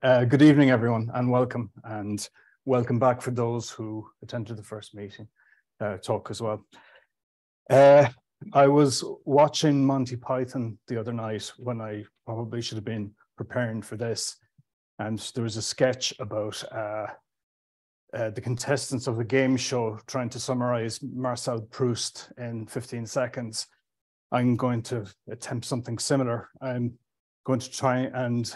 Good evening, everyone, and welcome back for those who attended the first meeting talk as well. I was watching Monty Python the other night when I probably should have been preparing for this, and there was a sketch about the contestants of the game show trying to summarize Marcel Proust in 15 seconds. I'm going to attempt something similar. I'm going to try and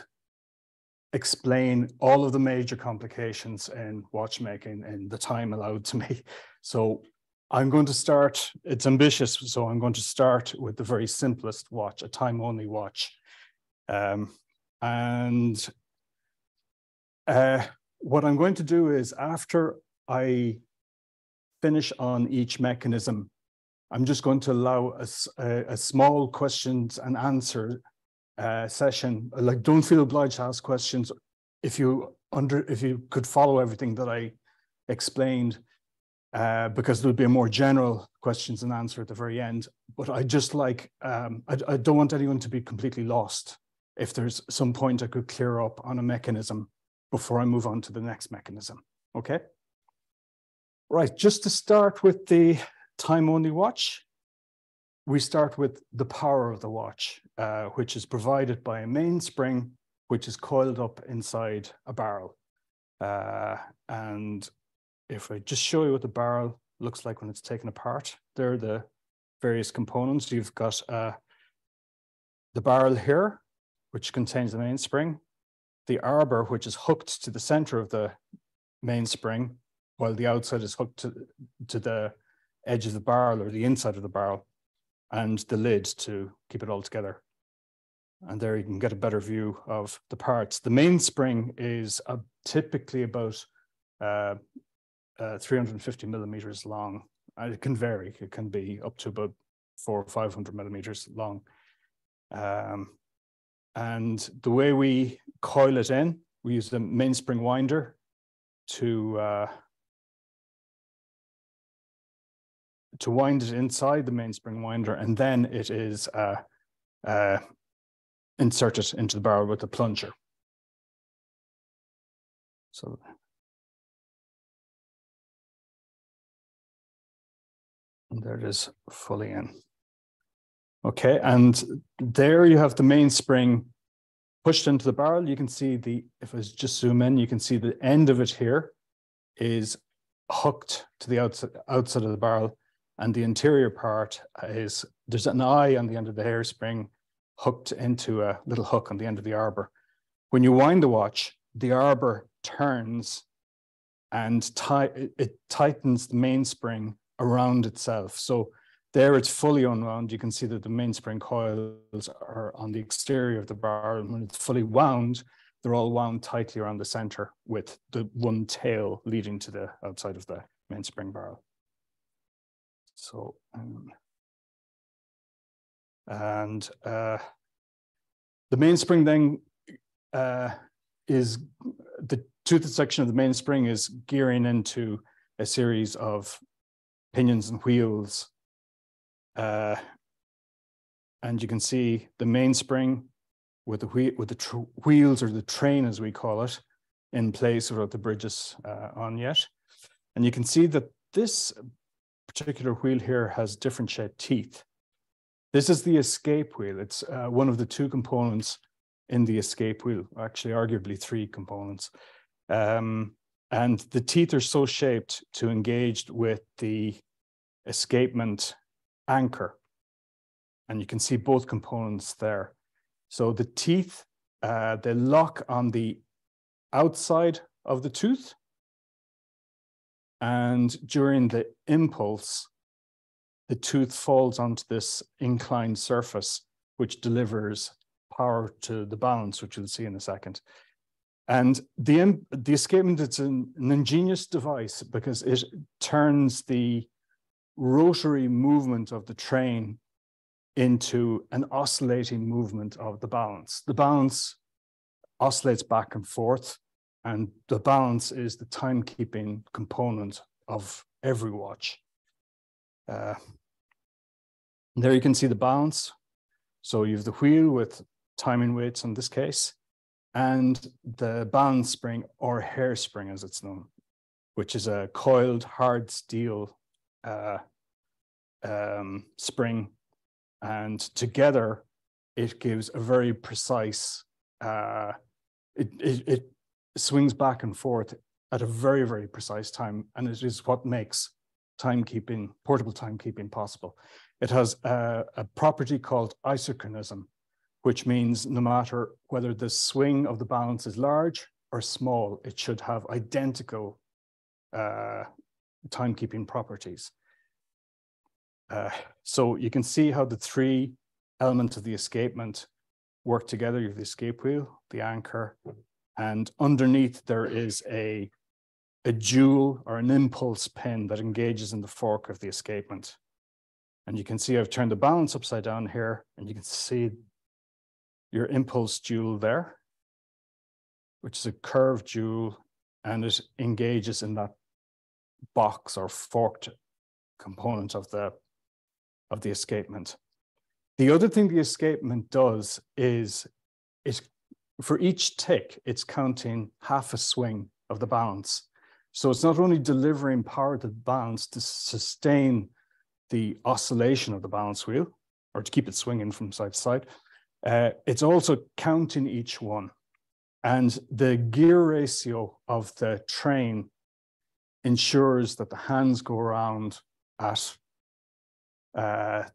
explain all of the major complications in watchmaking in the time allowed to me. So I'm going to start, it's ambitious, so I'm going to start with the very simplest watch, a time-only watch. What I'm going to do is, after I finish on each mechanism, I'm just going to allow a small questions and answer session. Like, don't feel obliged to ask questions if you could follow everything that I explained, because there'll be a more general questions and answer at the very end. But I just like I don't want anyone to be completely lost if there's some point I could clear up on a mechanism before I move on to the next mechanism. Okay. Right. Just to start with the time-only watch, we start with the power of the watch, which is provided by a mainspring, which is coiled up inside a barrel. And if I just show you what the barrel looks like when it's taken apart, there are the various components. You've got the barrel here, which contains the mainspring, the arbor, which is hooked to the center of the mainspring, while the outside is hooked to the edge of the barrel or the inside of the barrel, and the lid to keep it all together. And there you can get a better view of the parts. The mainspring is typically about 350 millimeters long. And it can vary. It can be up to about 400 or 500 millimeters long. And the way we coil it in, we use the mainspring winder to wind it inside the mainspring winder, and then it is inserted into the barrel with the plunger. So, and there it is fully in. Okay, and there you have the mainspring pushed into the barrel. You can see if I just zoom in, you can see the end of it here is hooked to the outside of the barrel. And the interior part is, there's an eye on the end of the hairspring hooked into a little hook on the end of the arbor. When you wind the watch, the arbor turns and it tightens the mainspring around itself. So there it's fully unwound. You can see that the mainspring coils are on the exterior of the barrel. And when it's fully wound, they're all wound tightly around the center with the one tail leading to the outside of the mainspring barrel. So, the mainspring then is the toothed section of the mainspring is gearing into a series of pinions and wheels. And you can see the mainspring with the wheels, or the train as we call it, in place without the bridges on yet. And you can see that this particular wheel here has different shaped teeth. This is the escape wheel. It's one of the two components in the escape wheel, actually arguably three components. And the teeth are so shaped to engage with the escapement anchor. And you can see both components there. So the teeth, they lock on the outside of the tooth. And during the impulse, the tooth falls onto this inclined surface, which delivers power to the balance, which you'll see in a second. And the escapement, it's an ingenious device because it turns the rotary movement of the train into an oscillating movement of the balance. The balance oscillates back and forth, and the balance is the timekeeping component of every watch. There you can see the balance. So you have the wheel with timing weights in this case, and the balance spring, or hairspring as it's known, which is a coiled hard steel spring. And together, it gives a very precise, it swings back and forth at a very, very precise time. And it is what makes timekeeping, portable timekeeping possible. It has a property called isochronism, which means no matter whether the swing of the balance is large or small, it should have identical timekeeping properties. So you can see how the three elements of the escapement work together. You have the escape wheel, the anchor, and underneath there is a jewel or an impulse pin that engages in the fork of the escapement. And you can see I've turned the balance upside down here, and you can see your impulse jewel there, which is a curved jewel, and it engages in that box or forked component of the escapement. The other thing the escapement does is for each tick, it's counting half a swing of the balance. So it's not only delivering power to the balance to sustain the oscillation of the balance wheel, or to keep it swinging from side to side, it's also counting each one. And the gear ratio of the train ensures that the hands go around at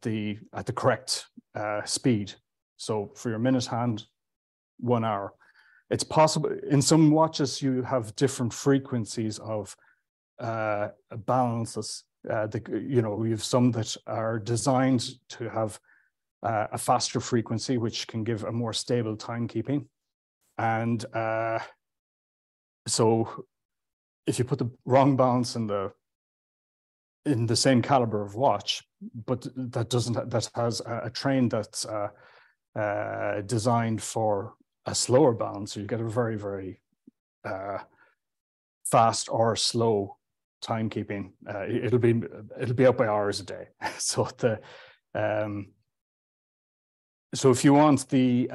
the correct speed. So for your minute hand, 1 hour. It's possible in some watches you have different frequencies of balances. We have some that are designed to have a faster frequency, which can give a more stable timekeeping. And so if you put the wrong balance in the same caliber of watch, but that has a train that's designed for a slower balance, so you get a very, very fast or slow timekeeping. It'll be up by hours a day. So so if you want the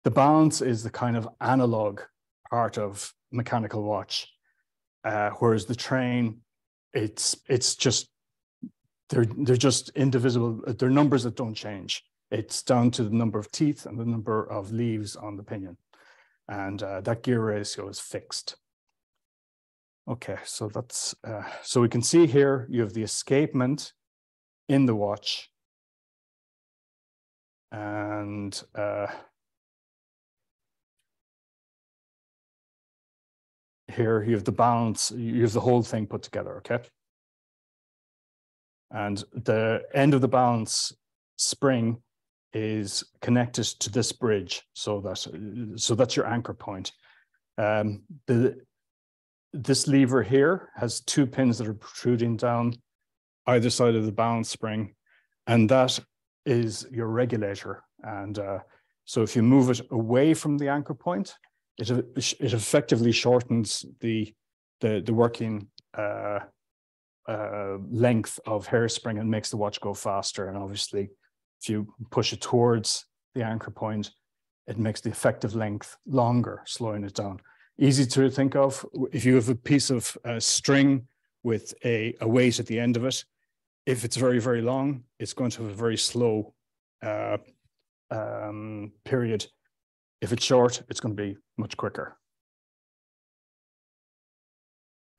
balance is the kind of analog part of mechanical watch, whereas the train, it's just they're just indivisible. They're numbers that don't change. It's down to the number of teeth and the number of leaves on the pinion, and that gear ratio is fixed. Okay, so that's so we can see here you have the escapement in the watch, and here you have the balance. You have the whole thing put together. Okay, and the end of the balance spring is connected to this bridge, so that's your anchor point. This lever here has 2 pins that are protruding down either side of the balance spring, and that is your regulator. And so if you move it away from the anchor point, it effectively shortens the working length of hairspring and makes the watch go faster. And obviously, if you push it towards the anchor point, it makes the effective length longer, slowing it down. Easy to think of. If you have a piece of string with a weight at the end of it, if it's very, very long, it's going to have a very slow period. If it's short, it's going to be much quicker.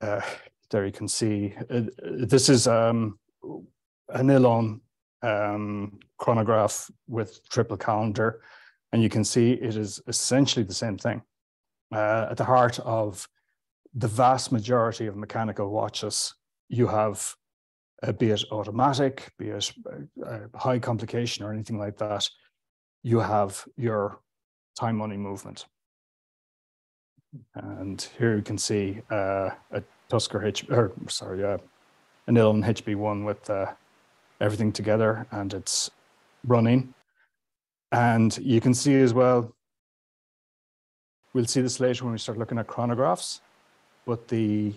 There you can see, this is an Oileán chronograph with triple calendar, and you can see it is essentially the same thing. At the heart of the vast majority of mechanical watches, you have, be it automatic, be it high complication or anything like that, you have your time money movement. And here you can see a Tusker an Oileán HB1 with everything together, and it's running. And you can see as well, we'll see this later when we start looking at chronographs, but the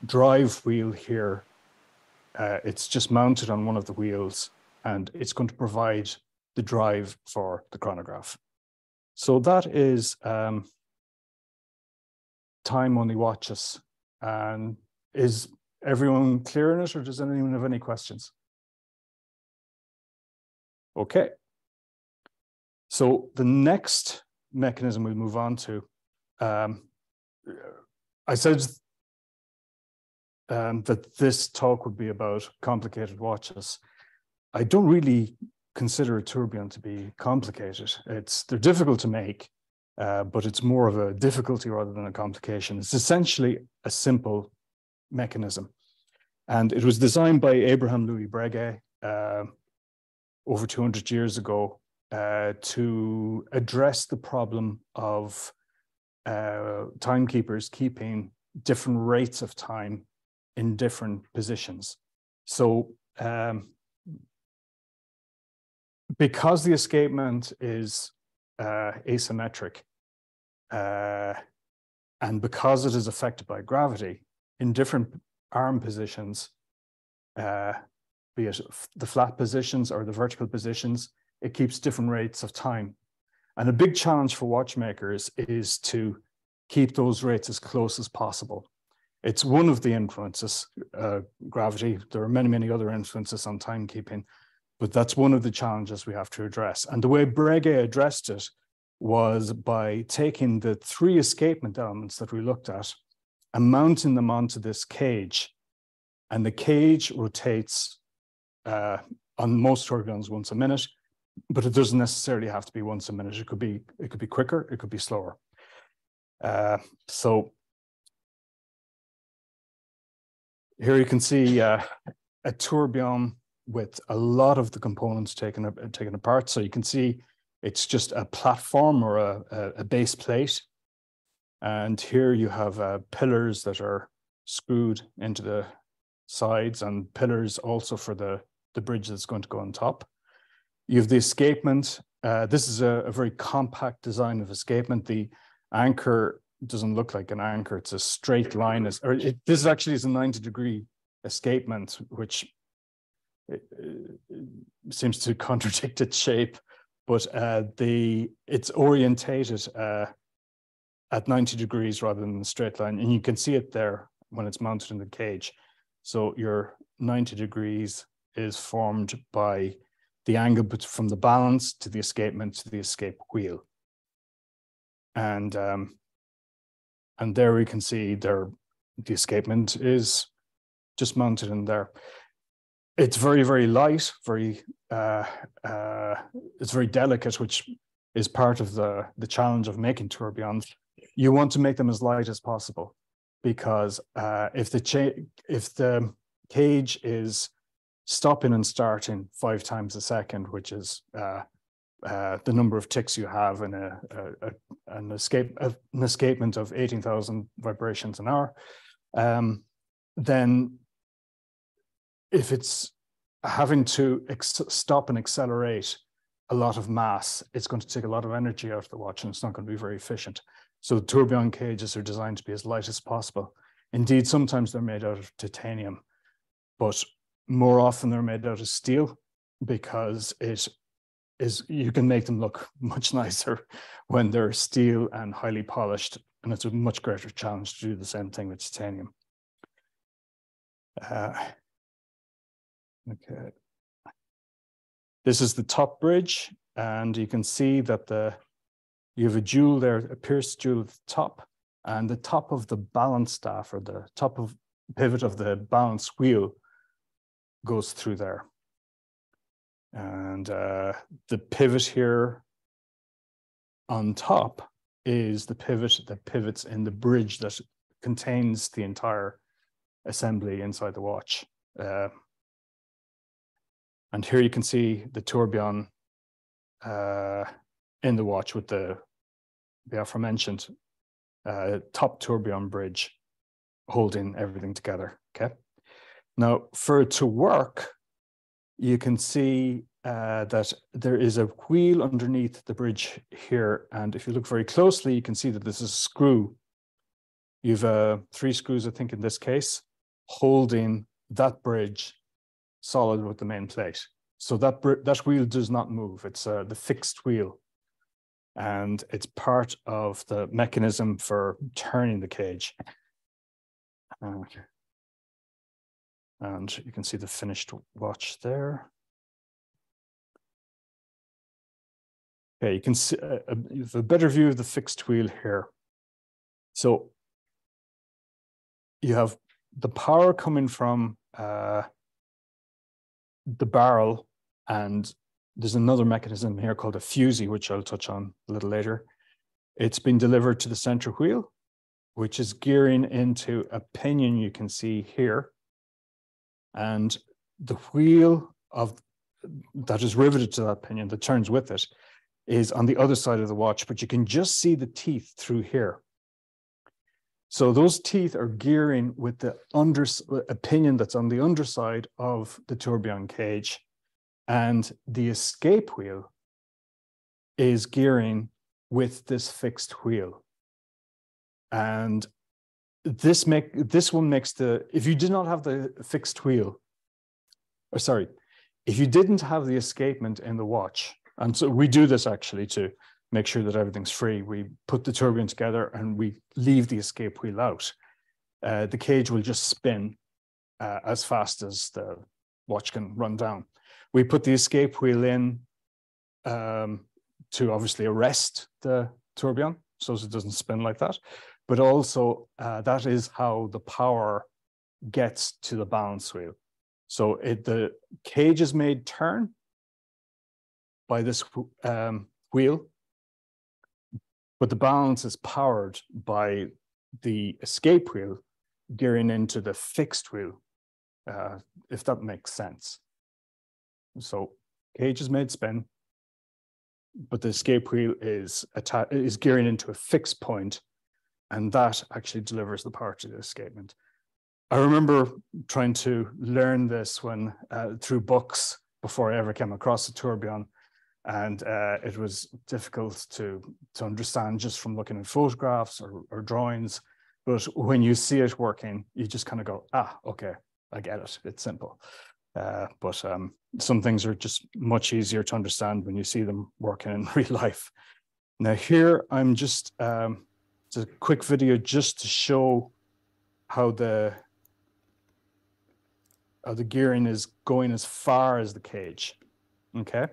drive wheel here, it's just mounted on one of the wheels, and it's going to provide the drive for the chronograph. So that is time only watches. And is everyone clear on it, or does anyone have any questions? Okay. So the next mechanism we'll move on to, I said that this talk would be about complicated watches. I don't really consider a tourbillon to be complicated. They're difficult to make, but it's more of a difficulty rather than a complication. It's essentially a simple mechanism. And it was designed by Abraham Louis Breguet over 200 years ago to address the problem of timekeepers keeping different rates of time in different positions. So because the escapement is asymmetric and because it is affected by gravity in different arm positions, be it the flat positions or the vertical positions, it keeps different rates of time. And a big challenge for watchmakers is to keep those rates as close as possible. It's one of the influences, gravity. There are many, many other influences on timekeeping, but that's one of the challenges we have to address. And the way Breguet addressed it was by taking the three escapement elements that we looked at and mounting them onto this cage. And the cage rotates on most tourbillons once a minute, but it doesn't necessarily have to be once a minute. It could be quicker, it could be slower. So here you can see a tourbillon with a lot of the components taken apart. So you can see it's just a platform or a base plate. And here you have pillars that are screwed into the sides and pillars also for the bridge that's going to go on top. You have the escapement. This is a very compact design of escapement. The anchor doesn't look like an anchor. It's a straight line. This actually is a 90-degree escapement, which seems to contradict its shape, but it's orientated at 90 degrees rather than the straight line. And you can see it there when it's mounted in the cage. So your 90 degrees is formed by the angle from the balance to the escapement to the escape wheel. And there we can see the escapement is just mounted in there. It's very, very light, it's very delicate, which is part of the challenge of making tourbillons. You want to make them as light as possible, because if the cage is stopping and starting 5 times a second, which is the number of ticks you have in an escapement of 18,000 vibrations an hour, then if it's having to stop and accelerate a lot of mass, it's going to take a lot of energy out of the watch, and it's not going to be very efficient. So the tourbillon cages are designed to be as light as possible. Indeed, sometimes they're made out of titanium, but more often they're made out of steel, because you can make them look much nicer when they're steel and highly polished, and it's a much greater challenge to do the same thing with titanium. Okay. This is the top bridge, and you can see that you have a jewel there, a pierced jewel at the top, and the top of the balance staff, or the top of pivot of the balance wheel, goes through there. And the pivot here on top is the pivot that pivots in the bridge that contains the entire assembly inside the watch. And here you can see the tourbillon in the watch with the aforementioned top tourbillon bridge holding everything together. Okay. Now, for it to work, you can see that there is a wheel underneath the bridge here. And if you look very closely, you can see that this is a screw. You've 3 screws, I think, in this case, holding that bridge solid with the main plate. So that wheel does not move. It's the fixed wheel. and it's part of the mechanism for turning the cage. And you can see the finished watch there. Okay, you can see a better view of the fixed wheel here. So you have the power coming from the barrel, and there's another mechanism here called a fusee, which I'll touch on a little later. It's been delivered to the center wheel, which is gearing into a pinion you can see here. And the wheel that is riveted to that pinion that turns with it is on the other side of the watch, but you can just see the teeth through here. So those teeth are gearing with the a pinion that's on the underside of the tourbillon cage, and the escape wheel is gearing with this fixed wheel. And this one makes if you did not have the fixed wheel, or sorry, if you didn't have the escapement in the watch, and so we do this actually to make sure that everything's free. We put the tourbillon together and we leave the escape wheel out. The cage will just spin as fast as the watch can run down. We put the escape wheel in to obviously arrest the tourbillon so it doesn't spin like that. But also that is how the power gets to the balance wheel. So the cage is made turn by this wheel, but the balance is powered by the escape wheel gearing into the fixed wheel, if that makes sense. So cage is made spin, but the escape wheel is gearing into a fixed point, and that actually delivers the power to the escapement. I remember trying to learn this when through books before I ever came across a tourbillon, and it was difficult to understand just from looking at photographs or drawings. But when you see it working, you just kind of go, okay, I get it. It's simple. But some things are just much easier to understand when you see them working in real life. Now here, I'm just, it's a quick video just to show how the gearing is going as far as the cage, okay?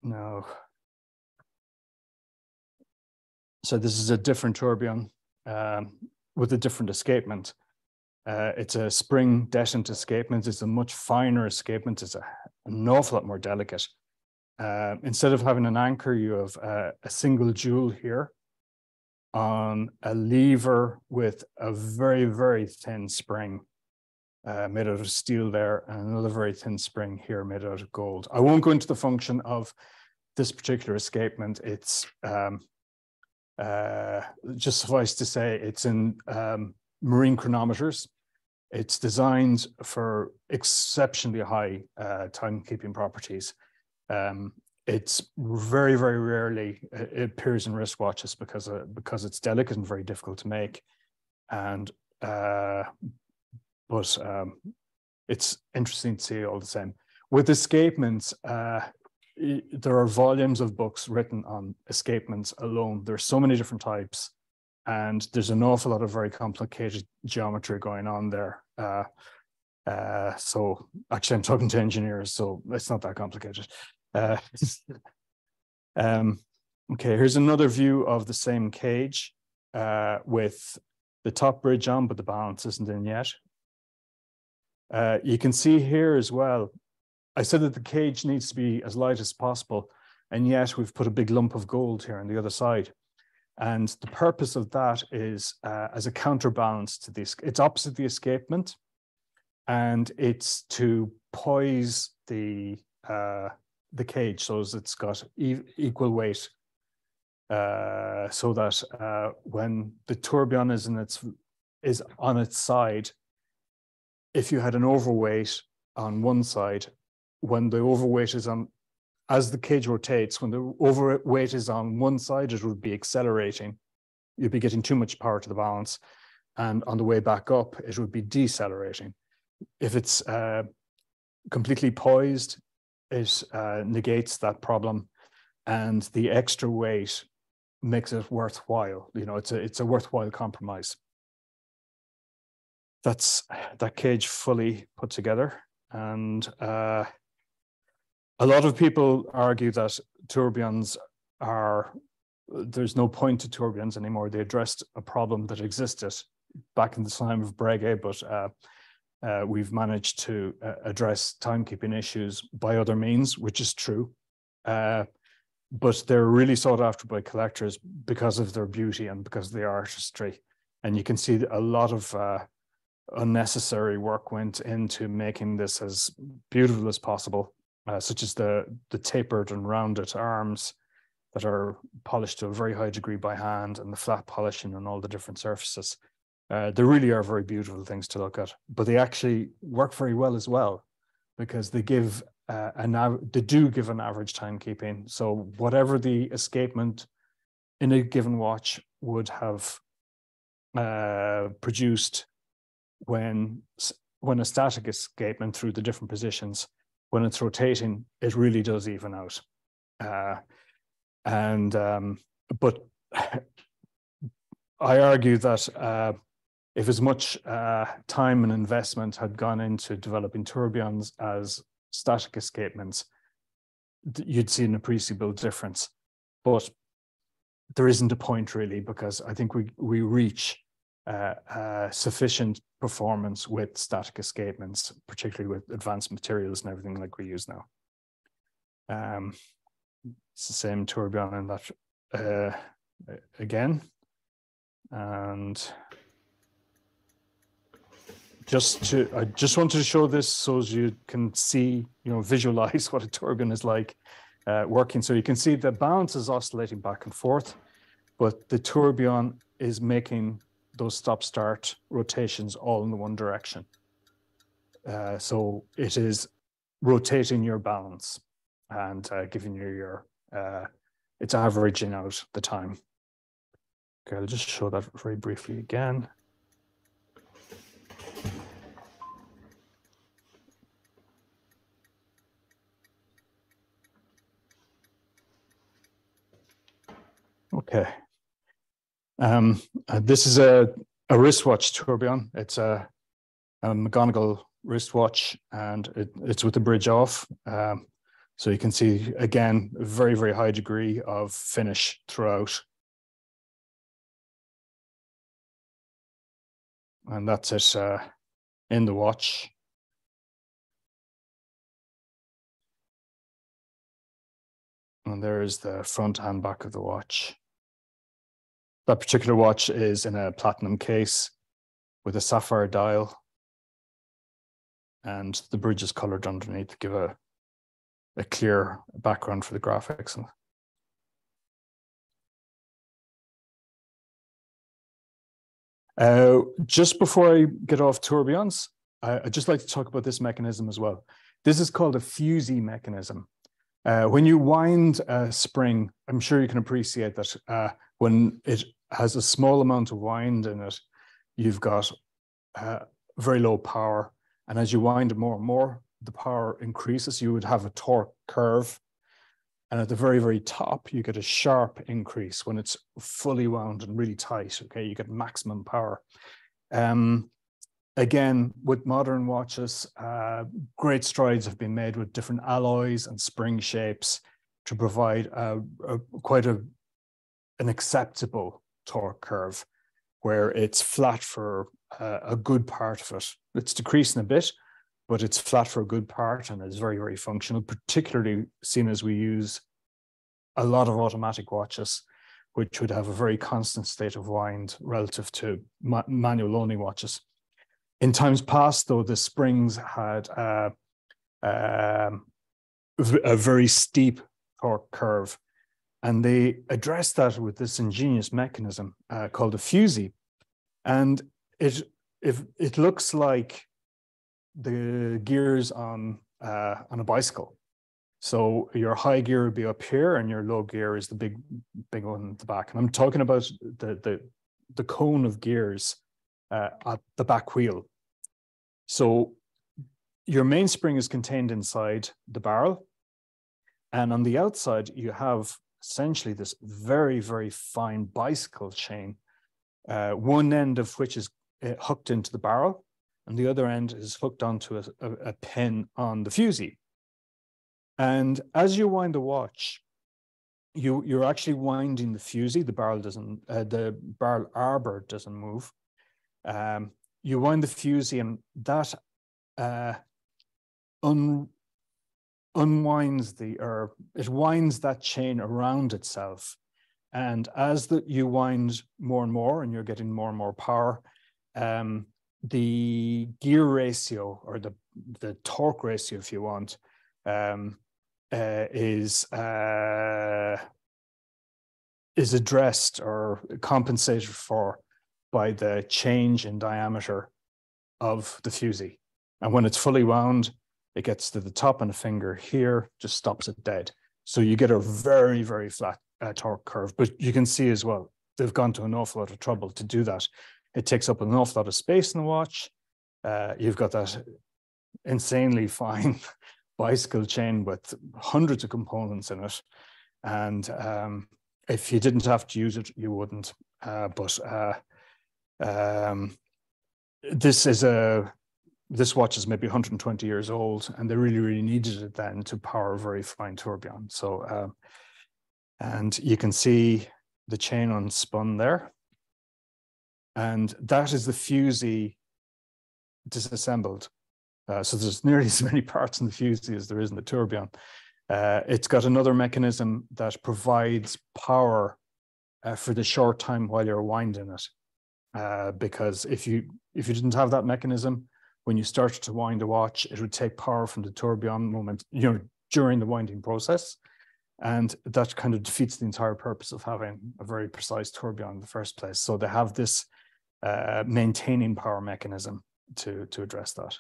Now, so this is a different tourbillon with a different escapement. It's a spring detent escapement. It's a much finer escapement. It's an awful lot more delicate. Instead of having an anchor, you have a single jewel here on a lever with a very, very thin spring made out of steel there, and another very thin spring here made out of gold. I won't go into the function of this particular escapement. It's just suffice to say it's in marine chronometers. It's designed for exceptionally high timekeeping properties. It's very, very rarely it appears in wristwatches because it's delicate and very difficult to make. And but it's interesting to see all the same. With escapements, there are volumes of books written on escapements alone. There's so many different types, and there's an awful lot of very complicated geometry going on there. So actually, I'm talking to engineers, so it's not that complicated. Okay, here's another view of the same cage with the top bridge on, but the balance isn't in yet. You can see here as well, I said that the cage needs to be as light as possible, and yet we've put a big lump of gold here on the other side. And the purpose of that is as a counterbalance to this. It's opposite the escapement, and it's to poise the cage so as it's got equal weight, so that when the tourbillon is on its side, if you had an overweight on one side, when the overweight is on, as the cage rotates, when the overweight is on one side, it would be accelerating. You'd be getting too much power to the balance. And on the way back up, it would be decelerating. If it's completely poised, it negates that problem, and the extra weight makes it worthwhile. You know, it's a worthwhile compromise. That's that cage fully put together, and a lot of people argue that tourbillons there's no point to tourbillons anymore. They addressed a problem that existed back in the time of Breguet, but we've managed to address timekeeping issues by other means, which is true. But they're really sought after by collectors because of their beauty and because of the artistry. And you can see a lot of unnecessary work went into making this as beautiful as possible, such as the tapered and rounded arms that are polished to a very high degree by hand, and the flat polishing on all the different surfaces. They really are very beautiful things to look at, but they actually work very well as well, because they give they do give an average timekeeping. So whatever the escapement in a given watch would have produced when a static escapement through the different positions, when it's rotating, it really does even out. But I argue that if as much time and investment had gone into developing tourbillons as static escapements, you'd see an appreciable difference. But there isn't a point really, because I think we reach sufficient performance with static escapements, particularly with advanced materials and everything like we use now. It's the same tourbillon in that again, and I just wanted to show this so as you can see, you know, visualize what a tourbillon is like working. So you can see the balance is oscillating back and forth, but the tourbillon is making those stop-start rotations all in the one direction. So it is rotating your balance and giving you your, it's averaging out the time. Okay, I'll just show that very briefly again. Okay. This is a wristwatch tourbillon. It's a McGonigle wristwatch, and it's with the bridge off. So you can see, again, a very, very high degree of finish throughout. And that's it in the watch. And there is the front and back of the watch. That particular watch is in a platinum case with a sapphire dial, and the bridge is colored underneath to give a clear background for the graphics. Just before I get off tourbillons, I'd just like to talk about this mechanism as well. This is called a fusee mechanism. When you wind a spring, I'm sure you can appreciate that when it has a small amount of wind in it, you've got very low power. And as you wind it more and more, the power increases. You would have a torque curve. And at the very, very top, you get a sharp increase when it's fully wound and really tight. Okay, you get maximum power. Again, with modern watches, great strides have been made with different alloys and spring shapes to provide quite an acceptable torque curve, where it's flat for a good part of it. It's decreasing a bit, but it's flat for a good part, and it's very, very functional, particularly seen as we use a lot of automatic watches, which would have a very constant state of wind relative to manual only watches. In times past, though, the springs had a very steep torque curve, and they addressed that with this ingenious mechanism called a fusee. And it looks like the gears on a bicycle. So your high gear would be up here, and your low gear is the big one at the back. And I'm talking about the cone of gears at the back wheel. So your mainspring is contained inside the barrel. And on the outside, you have essentially this very, very fine bicycle chain, one end of which is hooked into the barrel, and the other end is hooked onto a pin on the fusee. And as you wind the watch, you're actually winding the fusee. The barrel arbor doesn't move. You wind the fusee, and that unwinds it winds that chain around itself. And as you wind more and more, and you're getting more and more power, the gear ratio, or the torque ratio, if you want, is addressed or compensated for by the change in diameter of the fusee. And when it's fully wound, it gets to the top and a finger here, just stops it dead. So you get a very, very flat torque curve. But you can see as well, they've gone to an awful lot of trouble to do that. It takes up an awful lot of space in the watch. You've got that insanely fine bicycle chain with hundreds of components in it. And if you didn't have to use it, you wouldn't. This watch is maybe 120 years old, and they really, really needed it then to power a very fine tourbillon. So, and you can see the chain unspun there. And that is the fusee disassembled. So there's nearly as many parts in the fusee as there is in the tourbillon. It's got another mechanism that provides power for the short time while you're winding it. Because if you didn't have that mechanism, when you started to wind a watch, it would take power from the tourbillon moment, during the winding process. And that kind of defeats the entire purpose of having a very precise tourbillon in the first place. So they have this maintaining power mechanism to address that.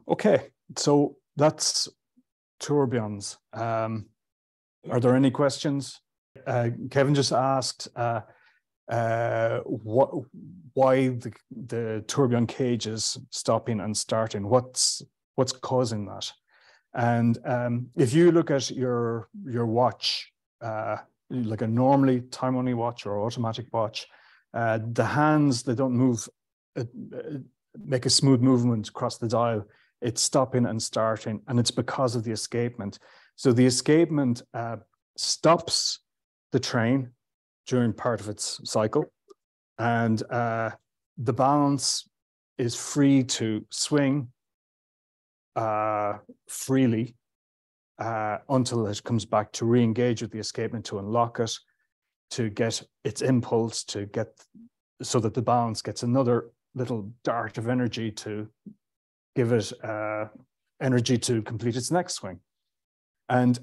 Okay, so that's tourbillons. Are there any questions? Kevin just asked why the tourbillon cage is stopping and starting. What's causing that? And if you look at your watch, like a normally time-only watch or automatic watch, the hands, they don't move, make a smooth movement across the dial. It's stopping and starting, and it's because of the escapement. So the escapement stops the train during part of its cycle, and the balance is free to swing freely until it comes back to re-engage with the escapement, to unlock it, to get its impulse, to get so that the balance gets another little dart of energy to give it energy to complete its next swing. And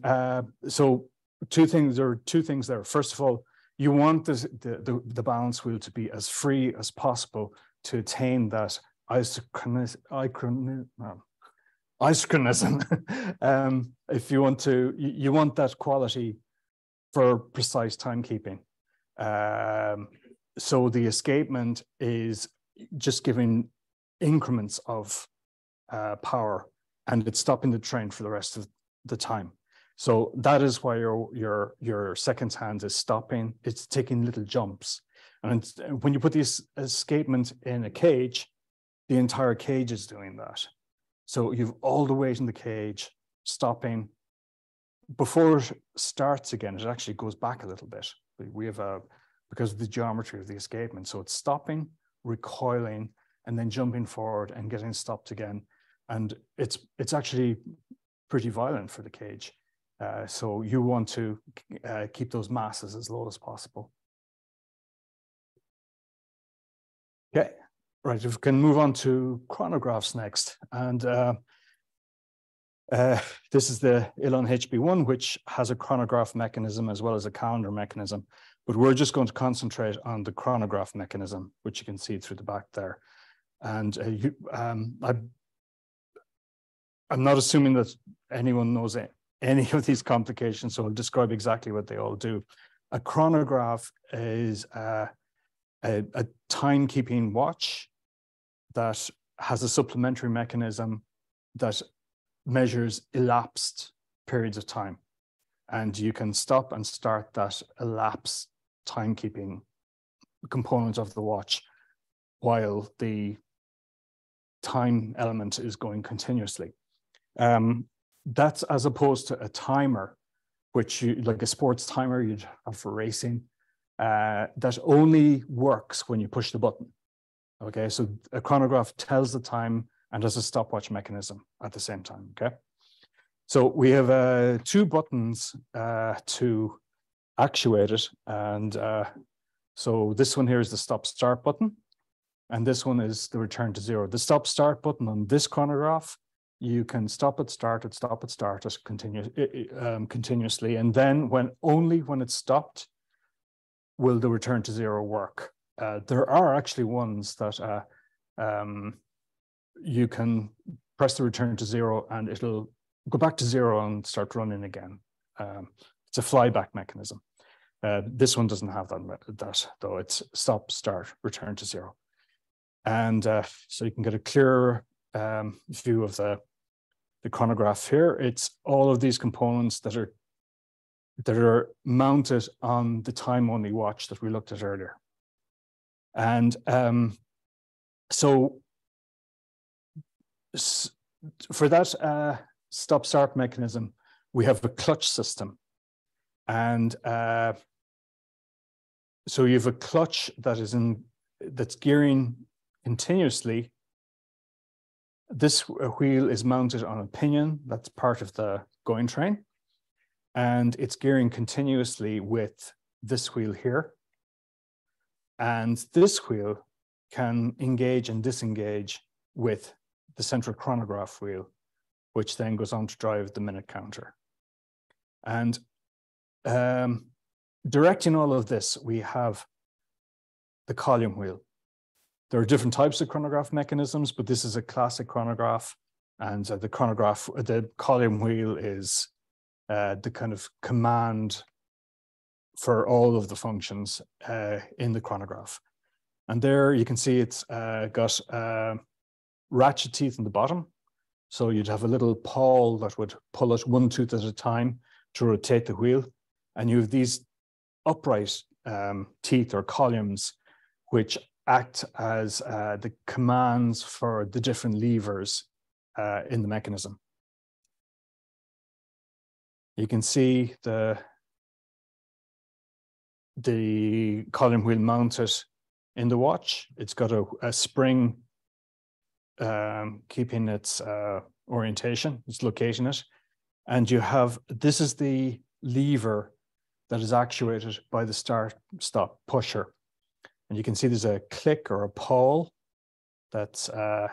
so two things there. First of all, you want the balance wheel to be as free as possible to attain that isochronism. If you want to, you want that quality for precise timekeeping. So the escapement is just giving increments of power, and it's stopping the train for the rest of the time. So that is why your second hand is stopping. It's taking little jumps. And when you put this escapement in a cage, the entire cage is doing that. So you've all the weight in the cage, stopping. Before it starts again, it actually goes back a little bit. We have because of the geometry of the escapement. So it's stopping, recoiling, and then jumping forward and getting stopped again. And it's actually pretty violent for the cage. So you want to keep those masses as low as possible. Okay, right, if we can move on to chronographs next. And this is the Oileán HB1, which has a chronograph mechanism as well as a calendar mechanism. But we're just going to concentrate on the chronograph mechanism, which you can see through the back there. And I'm not assuming that anyone knows any of these complications, so I'll describe exactly what they all do. A chronograph is a timekeeping watch that has a supplementary mechanism that measures elapsed periods of time. And you can stop and start that elapsed timekeeping component of the watch while the time element is going continuously. That's as opposed to a timer, which like a sports timer you'd have for racing, that only works when you push the button. Okay, so a chronograph tells the time and has a stopwatch mechanism at the same time. Okay, so we have 2 buttons to actuate it, and so this one here is the stop-start button, and this one is the return to 0. The stop-start button on this chronograph, you can stop it, start it, continuously, and then only when it's stopped will the return to 0 work. There are actually ones that you can press the return to 0 and it'll go back to 0 and start running again. It's a flyback mechanism. This one doesn't have that though. It's stop, start, return to 0. And so you can get a clearer view of the chronograph here. It's all of these components that are mounted on the time-only watch that we looked at earlier. And so for that stop-start mechanism, we have a clutch system. And so you have a clutch that's gearing continuously. This wheel is mounted on a pinion that's part of the going train, and it's gearing continuously with this wheel here. And this wheel can engage and disengage with the central chronograph wheel, which then goes on to drive the minute counter. And directing all of this, we have the column wheel. There are different types of chronograph mechanisms, but this is a classic chronograph. And the column wheel is the kind of command for all of the functions in the chronograph. And there you can see it's got ratchet teeth in the bottom. So you'd have a little pawl that would pull it 1 tooth at a time to rotate the wheel. And you have these upright teeth or columns, which act as the commands for the different levers in the mechanism. You can see the column wheel mounted in the watch. It's got a spring keeping its orientation, it's locating it. And this is the lever that is actuated by the start-stop pusher. And you can see there's a click or a pawl that's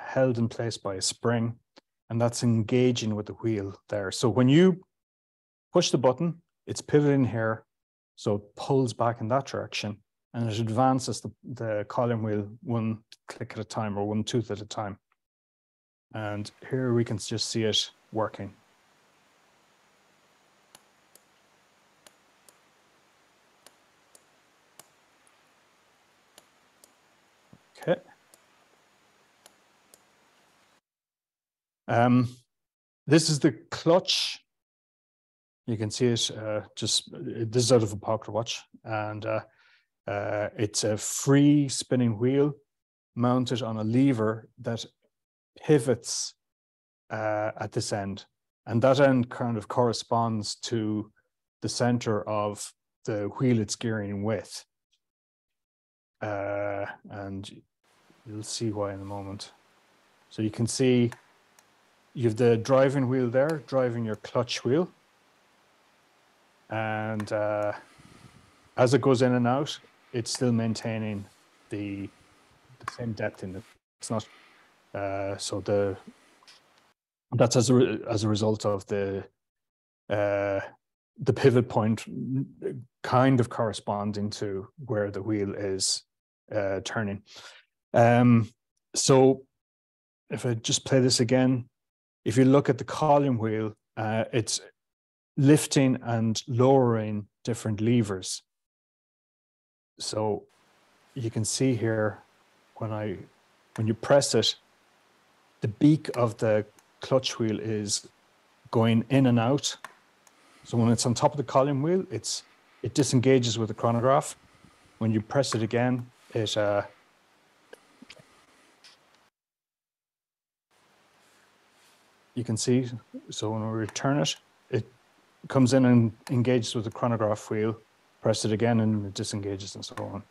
held in place by a spring, and that's engaging with the wheel there. So when you push the button, it's pivoting here, so it pulls back in that direction, and it advances the column wheel 1 click at a time or 1 tooth at a time. And here we can just see it working. Okay. This is the clutch. You can see it this is out of a pocket watch, and it's a free spinning wheel mounted on a lever that pivots at this end, and that end kind of corresponds to the center of the wheel it's gearing with. And you'll see why in a moment. So you can see you have the driving wheel there, driving your clutch wheel. And as it goes in and out, it's still maintaining the same depth in it. It's not, so that's as a result of the pivot point kind of corresponding to where the wheel is turning. So if I just play this again, if you look at the column wheel, it's lifting and lowering different levers. So you can see here when you press it, the beak of the clutch wheel is going in and out. So when it's on top of the column wheel, it disengages with the chronograph. When you press it again, it you can see, so when we return it, it comes in and engages with the chronograph wheel, press it again and it disengages and so on.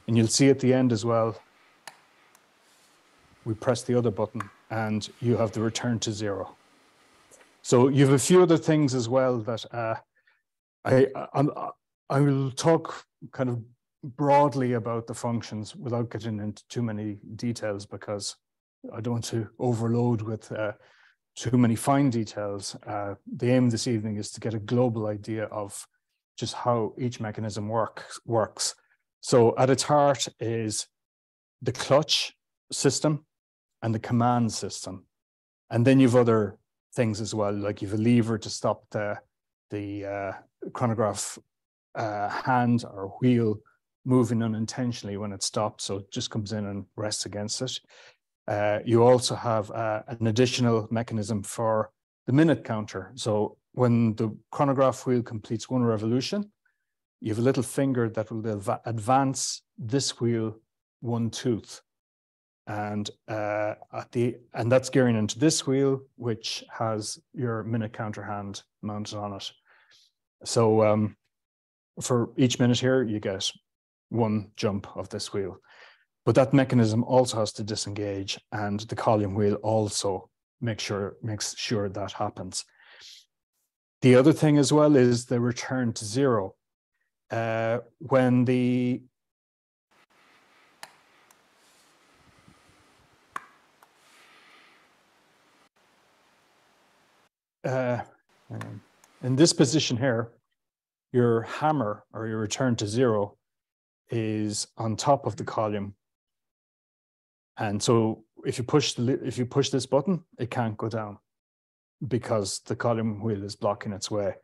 And you'll see at the end as well, we press the other button and you have the return to 0. So you have a few other things as well that I will talk kind of broadly about the functions without getting into too many details, because I don't want to overload with too many fine details. The aim this evening is to get a global idea of just how each mechanism works. So at its heart is the clutch system and the command system. And then you've other things as well, like you've a lever to stop the chronograph hand or wheel moving unintentionally when it's stopped, so it just comes in and rests against it. You also have an additional mechanism for the minute counter. So when the chronograph wheel completes 1 revolution, you have a little finger that will advance this wheel 1 tooth. And that's gearing into this wheel, which has your minute counter hand mounted on it. So for each minute here, you get 1 jump of this wheel. But that mechanism also has to disengage, and the column wheel also makes sure that happens. The other thing as well is the return to 0. When the in this position here, your hammer or your return to 0 is on top of the column. And so if you push this button, it can't go down because the column wheel is blocking its way.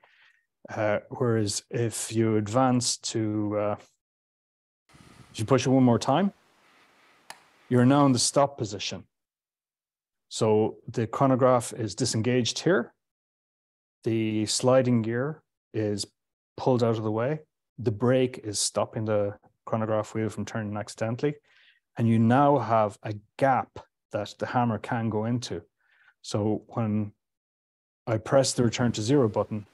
Whereas if you advance to, if you push it 1 more time, you're now in the stop position. So the chronograph is disengaged here. The sliding gear is pulled out of the way. The brake is stopping the chronograph wheel from turning accidentally. And you now have a gap that the hammer can go into. So when I press the return to 0 button,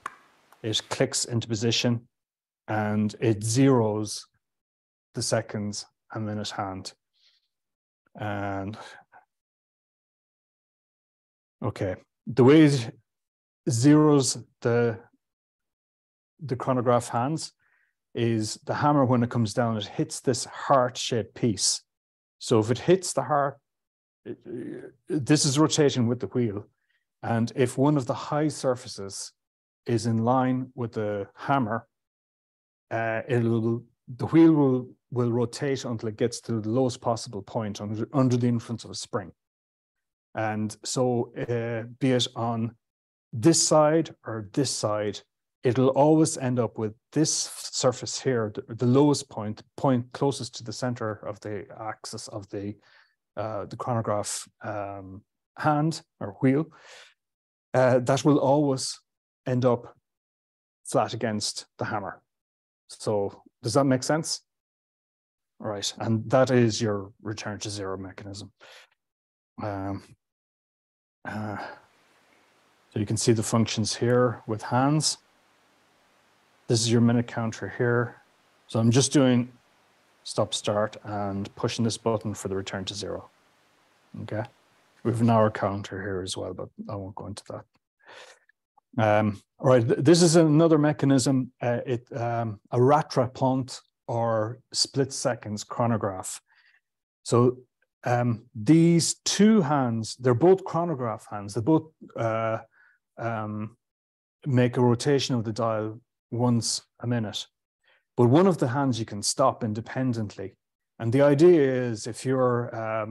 it clicks into position and it zeros the seconds and minute hand. And okay, the way it zeros the chronograph hands is the hammer, when it comes down, it hits this heart-shaped piece. So if it hits the heart, this is rotating with the wheel. And if one of the high surfaces is in line with the hammer, the wheel will rotate until it gets to the lowest possible point under the influence of a spring. And so be it on this side or this side, it'll always end up with this surface here, the lowest point closest to the center of the axis of the chronograph hand or wheel. That will always end up flat against the hammer. So does that make sense? All right, and that is your return to 0 mechanism. So you can see the functions here with hands. This is your minute counter here. So I'm just doing stop start and pushing this button for the return to 0. Okay. We have an hour counter here as well, but I won't go into that. All right, this is another mechanism, a rattrapante or split seconds chronograph. So these 2 hands, they're both chronograph hands. They both make a rotation of the dial once a minute, but one of the hands you can stop independently. And the idea is, if you're,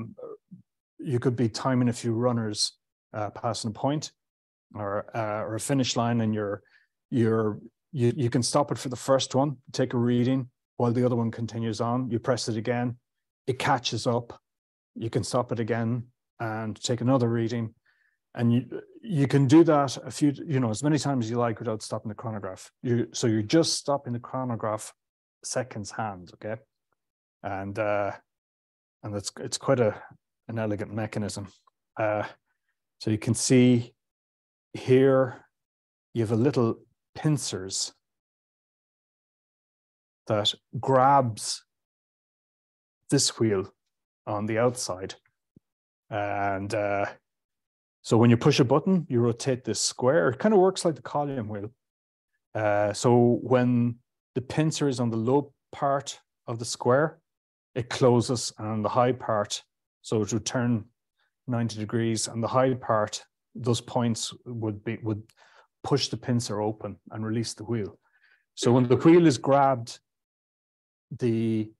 you could be timing a few runners passing a point or a finish line, and you can stop it for the first one, take a reading while the other one continues on. You press it again, it catches up. You can stop it again and take another reading. And you can do that as many times as you like without stopping the chronograph. So you're just stopping the chronograph seconds hand, okay? And it's quite an elegant mechanism. So you can see here you have a little pincers that grabs this wheel on the outside. And so when you push a button, you rotate this square. It kind of works like the column wheel. So when the pincer is on the low part of the square, it closes, and on the high part, so it would turn 90 degrees, and the high part, those points would push the pincer open and release the wheel. So when the wheel is grabbed, the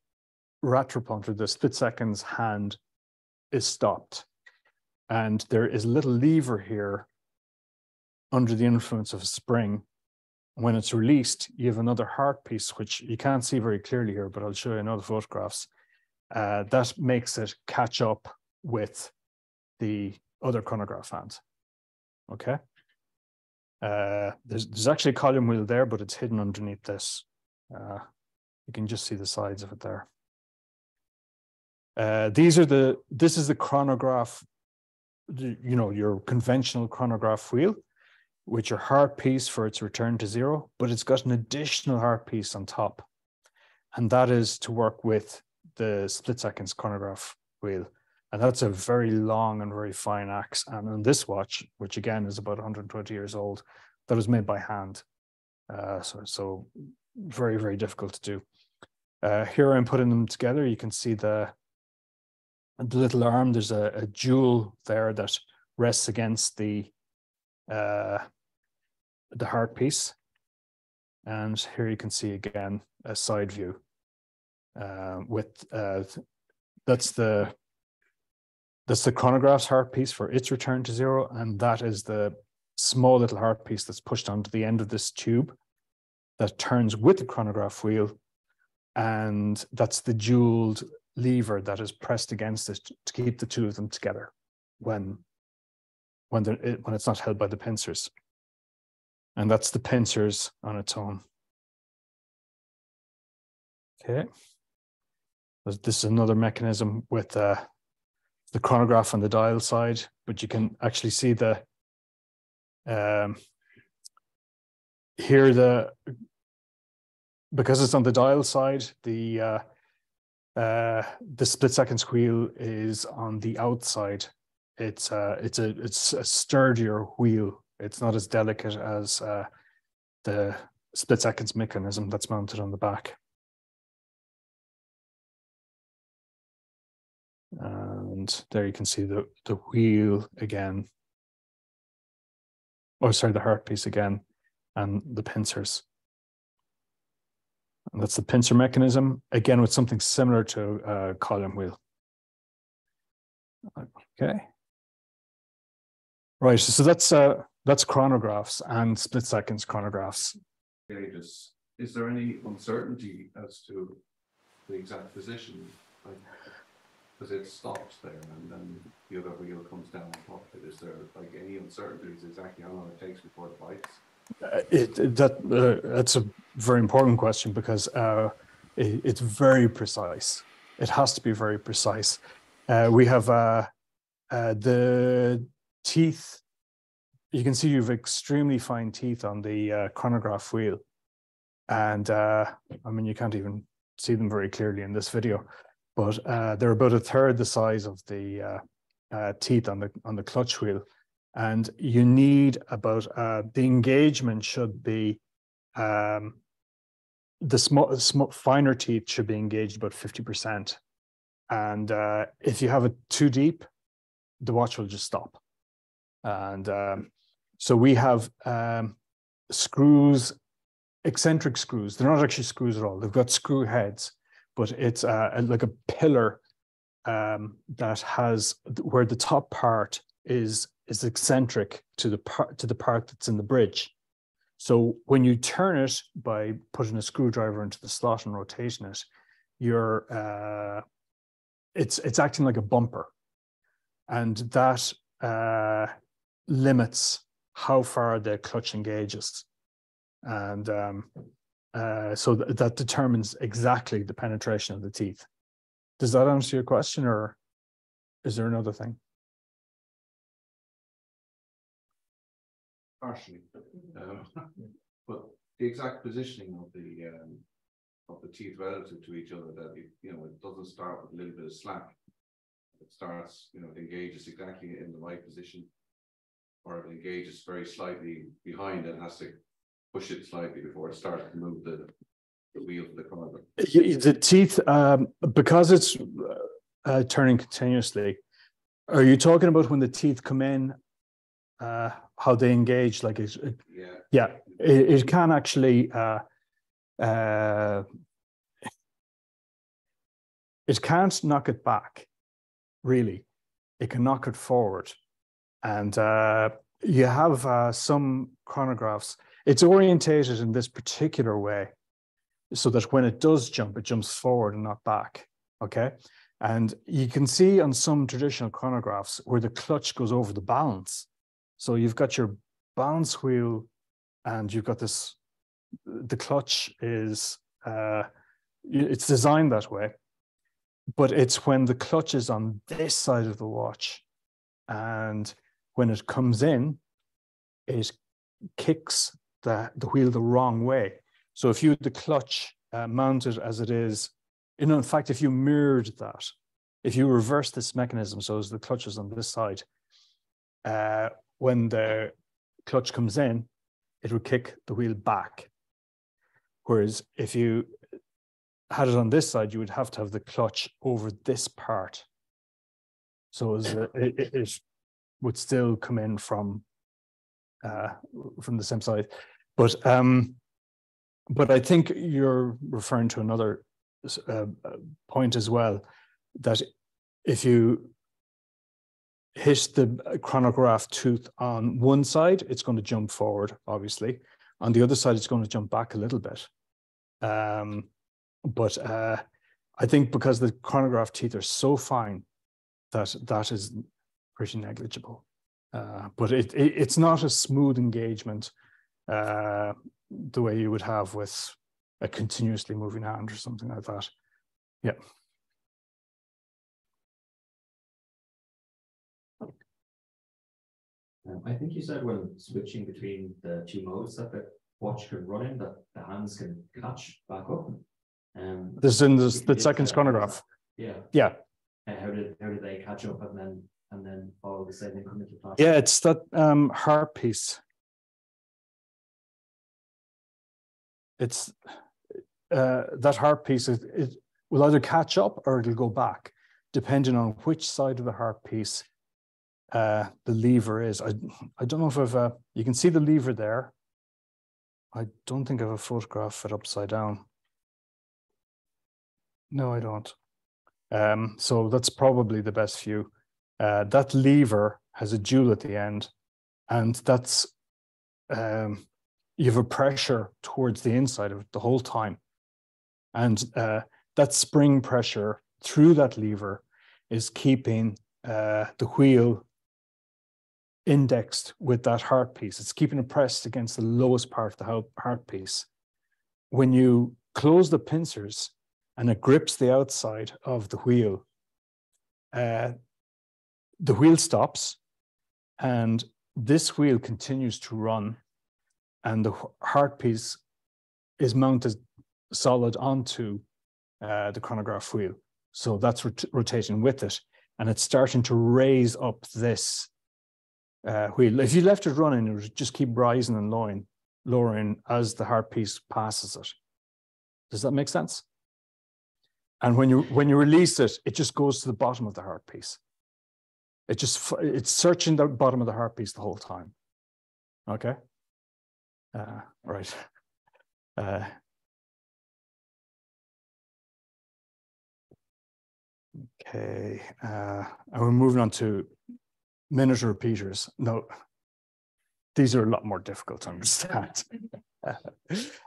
rattrapunter, the split seconds hand, is stopped. And there is a little lever here under the influence of a spring. When it's released, you have another heart piece, which you can't see very clearly here, but I'll show you in other photographs. That makes it catch up with the other chronograph hand. Okay. There's actually a column wheel there, but it's hidden underneath this. You can just see the sides of it there. This is the chronograph, your conventional chronograph wheel, with your heart piece for its return to zero, but it's got an additional heart piece on top. And that is to work with the split seconds chronograph wheel. And that's a very long and very fine axe. And on this watch, which again is about 120 years old, that was made by hand. So very, very difficult to do. Here I'm putting them together. You can see the little arm. There's a jewel there that rests against the heart piece. And here you can see again a side view that's the chronograph's heart piece for its return to zero, and that is the small little heart piece that's pushed onto the end of this tube that turns with the chronograph wheel, and that's the jeweled lever that is pressed against it to keep the two of them together when it's not held by the pincers. And that's the pincers on its own. Okay. This is another mechanism with the chronograph on the dial side, but you can actually see because it's on the dial side, the split seconds wheel is on the outside. It's a sturdier wheel. It's not as delicate as the split seconds mechanism that's mounted on the back. And there you can see the wheel again. Oh, sorry, the heart piece again, and the pincers. And that's the pincer mechanism, again with something similar to a column wheel. Okay. Right, so that's chronographs and split seconds chronographs. Okay, is there any uncertainty as to the exact position? Because it stops there and then the other wheel comes down on top of it. Is there like any uncertainties exactly how long it takes before it bites? That's a very important question because it's very precise. It has to be very precise. We have the teeth. You can see you have extremely fine teeth on the chronograph wheel. And I mean, you can't even see them very clearly in this video, but they're about a third the size of the teeth on the clutch wheel. And you need about, the engagement should be, the finer teeth should be engaged about 50%. And if you have it too deep, the watch will just stop. And so we have screws, eccentric screws. They're not actually screws at all. They've got screw heads, but it's like a pillar that has, where the top part is eccentric to the part that's in the bridge. So when you turn it by putting a screwdriver into the slot and rotating it, it's acting like a bumper. and that limits how far the clutch engages. And so that determines exactly the penetration of the teeth. Does that answer your question, or is there another thing? Partially, but the exact positioning of the teeth relative to each other, that it doesn't start with a little bit of slack. It starts, it engages exactly in the right position, or it engages very slightly behind and has to push it slightly before it starts to move the wheel of the chronograph. The teeth, because it's turning continuously, are you talking about when the teeth come in, how they engage? Like it can actually it can't knock it back, really. It can knock it forward. And you have some chronographs, it's orientated in this particular way so that when it does jump, it jumps forward and not back, okay? And you can see on some traditional chronographs where the clutch goes over the balance. So you've got your balance wheel and you've got this, the clutch is, it's designed that way, but it's when the clutch is on this side of the watch and when it comes in, it kicks the wheel the wrong way. So if you had the clutch mounted as it is, in fact, if you mirrored that, if you reverse this mechanism, so as the clutch is on this side, when the clutch comes in, it would kick the wheel back. Whereas if you had it on this side, you would have to have the clutch over this part. So it would still come in from the same side. But I think you're referring to another point as well, that if you hit the chronograph tooth on one side, it's going to jump forward, obviously. On the other side, it's going to jump back a little bit. But I think because the chronograph teeth are so fine that is pretty negligible. But it's not a smooth engagement the way you would have with a continuously moving hand or something like that. Yeah. I think you said when switching between the two modes that the watch can run in, that the hands can catch back up. This is in the second chronograph. Yeah. Yeah. How did they catch up and then follow the same and come into flash? Yeah, it's that harp piece. It's that harp piece. It will either catch up or it'll go back, depending on which side of the harp piece the lever is. I don't know if I've you can see the lever there. I don't think I have a photograph of it upside down. No, I don't. So that's probably the best view. That lever has a jewel at the end, and that's you have a pressure towards the inside of it the whole time. And that spring pressure through that lever is keeping the wheel indexed with that heart piece. It's keeping it pressed against the lowest part of the heart piece. When you close the pincers and it grips the outside of the wheel stops and this wheel continues to run, and the heart piece is mounted solid onto the chronograph wheel. So that's rotating with it, and it's starting to raise up this wheel. If you left it running, it would just keep rising and lowering as the heart piece passes it. Does that make sense? And when you release it, it just goes to the bottom of the heart piece. It's searching the bottom of the heart piece the whole time. Okay. Right. Okay. And we're moving on to minute repeaters. No, these are a lot more difficult to understand.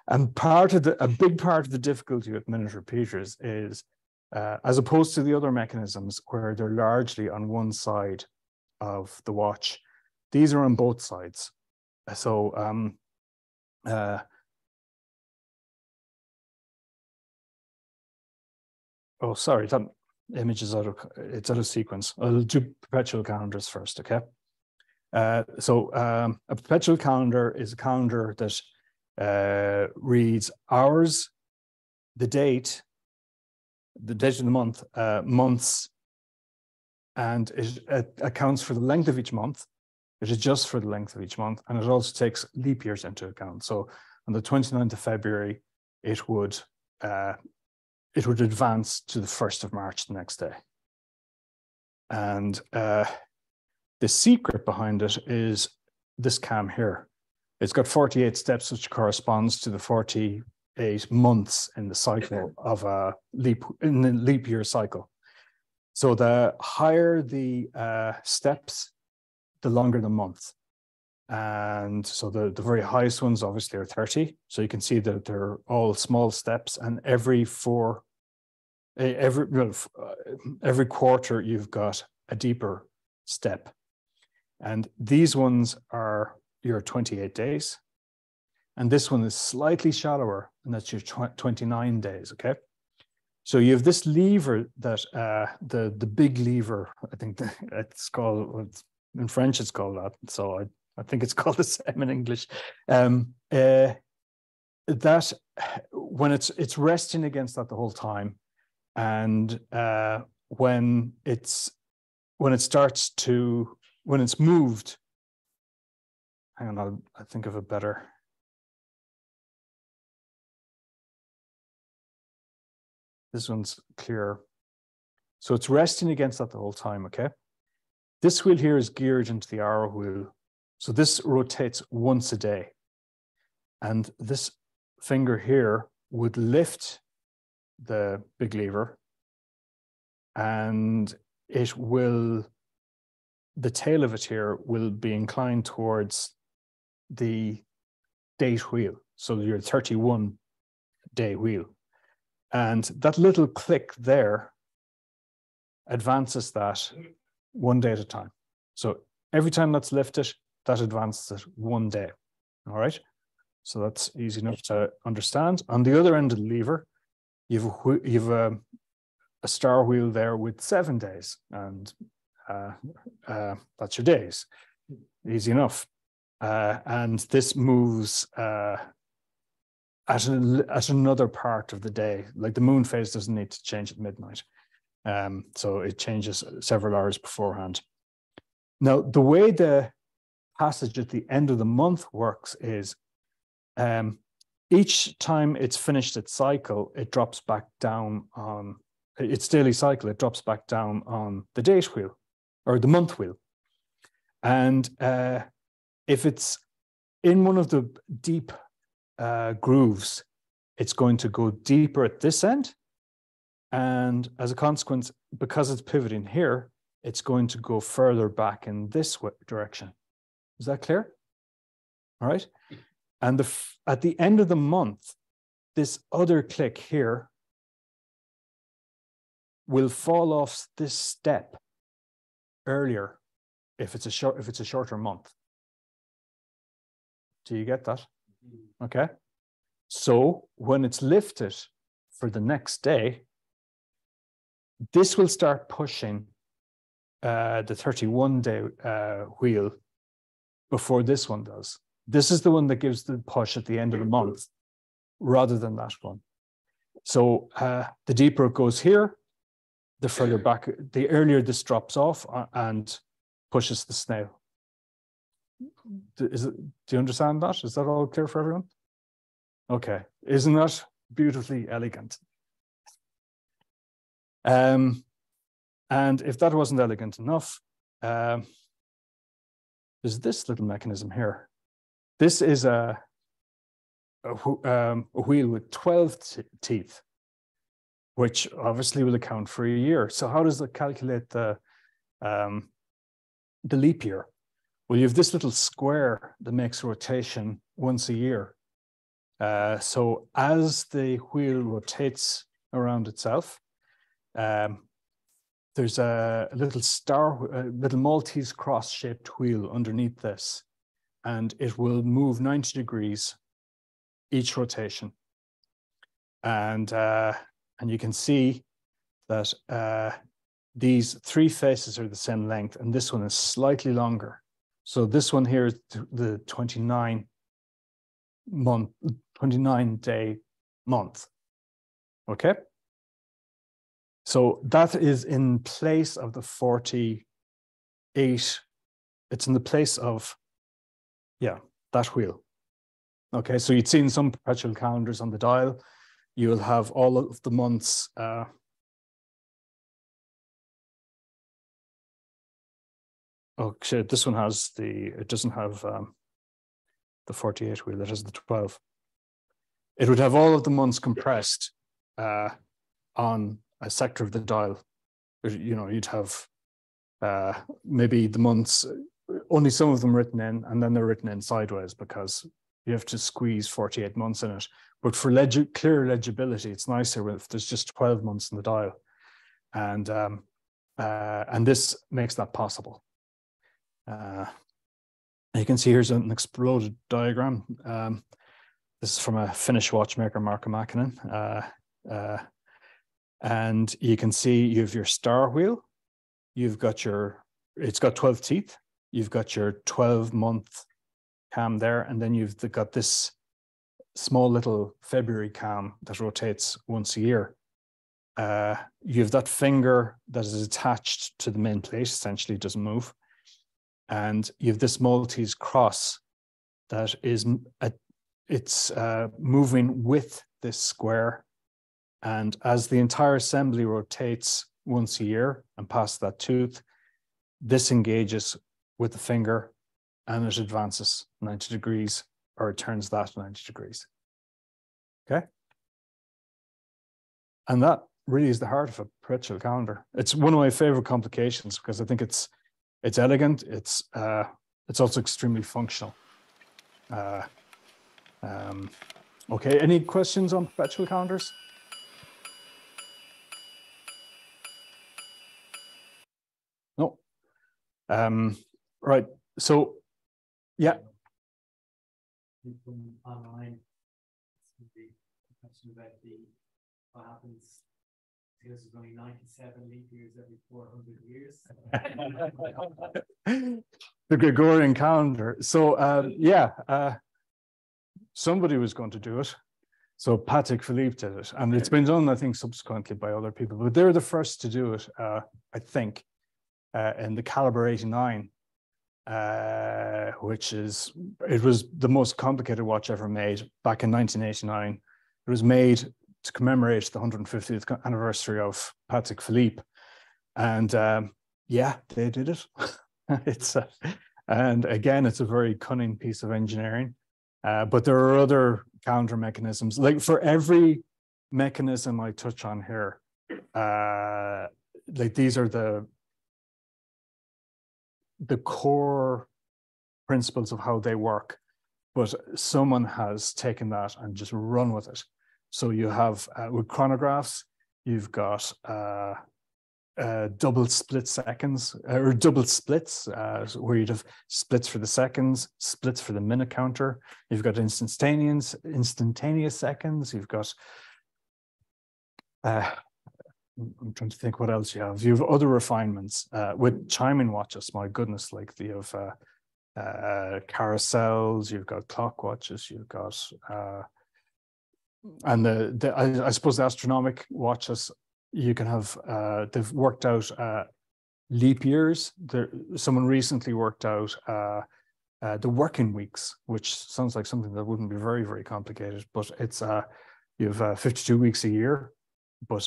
And a big part of the difficulty with minute repeaters is as opposed to the other mechanisms where they're largely on one side of the watch. These are on both sides. So oh, sorry, that image is out of sequence. I'll do perpetual calendars first, okay? So a perpetual calendar is a calendar that reads hours, the date of the month, months, and it accounts for the length of each month. It adjusts for the length of each month, and it also takes leap years into account. So on the 29th of February, it would advance to the 1st of March the next day. And the secret behind it is this cam here. It's got 48 steps, which corresponds to the 48 months in the cycle of a leap year cycle. So the higher the steps, the longer the month. And so the very highest ones obviously are 30. So you can see that they're all small steps, and every quarter you've got a deeper step. And these ones are your 28 days. And this one is slightly shallower, and that's your 29 days, okay? So you have this lever that, the big lever, I think it's called, in French it's called that, so I think it's called the same in English. That when it's resting against that the whole time, and when it's moved, hang on, I think of a better. This one's clearer. So it's resting against that the whole time, okay? This wheel here is geared into the arrow wheel. So this rotates once a day. And this finger here would lift the big lever, and it will, the tail of it here will be inclined towards the date wheel. So your 31-day wheel. And that little click there advances that one day at a time. So every time that's lifted, that advances it one day. All right. So that's easy enough to understand. On the other end of the lever, you've a star wheel there with 7 days, and that's your days. Easy enough. And this moves at another part of the day. Like the moon phase doesn't need to change at midnight. So it changes several hours beforehand. Now, the way the passage at the end of the month works is each time it's finished its cycle, it drops back down on its daily cycle, it drops back down on the date wheel or the month wheel. And if it's in one of the deep grooves, it's going to go deeper at this end. And as a consequence, because it's pivoting here, it's going to go further back in this direction. Is that clear? All right. And at the end of the month, this other click here will fall off this step earlier if it's a shorter month. Do you get that? Okay. So when it's lifted for the next day, this will start pushing the 31-day wheel before this one does. This is the one that gives the push at the end of the month rather than that one. So the deeper it goes here, the further back, the earlier this drops off and pushes the snail. Do you understand that? Is that all clear for everyone? Okay. Isn't that beautifully elegant? And if that wasn't elegant enough, there's this little mechanism here. This is a wheel with 12 teeth, which obviously will account for a year. So how does it calculate the leap year? Well, you have this little square that makes rotation once a year. So as the wheel rotates around itself, there's a little little Maltese cross-shaped wheel underneath this, and it will move 90 degrees each rotation. And you can see that these three faces are the same length, and this one is slightly longer. So this one here is the 29-day month. Okay. So that is in place of the 48. It's in the place of, yeah, that wheel. Okay, so you'd seen some perpetual calendars on the dial. You will have all of the months. Oh shit, this one has it doesn't have the 48 wheel, it has the 12. It would have all of the months compressed on a sector of the dial. You know, you'd have maybe the months, only some of them written in, and then they're written in sideways because you have to squeeze 48 months in it. But for clear legibility, it's nicer if there's just 12 months in the dial. And this makes that possible. You can see here's an exploded diagram. This is from a Finnish watchmaker, Marko Mäkinen. And you can see you have your star wheel. You've got it's got 12 teeth. You've got your 12-month cam there. And then you've got this small little February cam that rotates once a year. You have that finger that is attached to the main plate, essentially doesn't move. And you have this Maltese cross that is, it's moving with this square. And as the entire assembly rotates once a year and past that tooth, this engages with the finger and it advances 90 degrees, or it turns that 90 degrees. Okay. And that really is the heart of a perpetual calendar. It's one of my favorite complications because I think it's elegant. It's also extremely functional. Okay, any questions on perpetual calendars? No. Right. So, yeah. Online, the question about what happens. There's only 97 leap years every 400 years. The Gregorian calendar. So somebody was going to do it. So Patrick Philippe did it, and it's been done, I think, subsequently by other people. But they're the first to do it, I think, in the Caliber 89, it was the most complicated watch ever made back in 1989. It was made to commemorate the 150th anniversary of Patrick Philippe. And yeah, they did it. And again, it's a very cunning piece of engineering. But there are other counter mechanisms. Like for every mechanism I touch on here, like these are the core principles of how they work. But someone has taken that and just run with it. So you have, with chronographs, you've got double split seconds, or double splits, where you'd have splits for the seconds, splits for the minute counter. You've got instantaneous seconds. You've got, I'm trying to think what else you have. You have other refinements with chiming watches. My goodness, like you have carousels, you've got clock watches, you've got, and I suppose the astronomic watches, you can have, they've worked out leap years. Someone recently worked out the working weeks, which sounds like something that wouldn't be very, very complicated, but it's, you have 52 weeks a year, but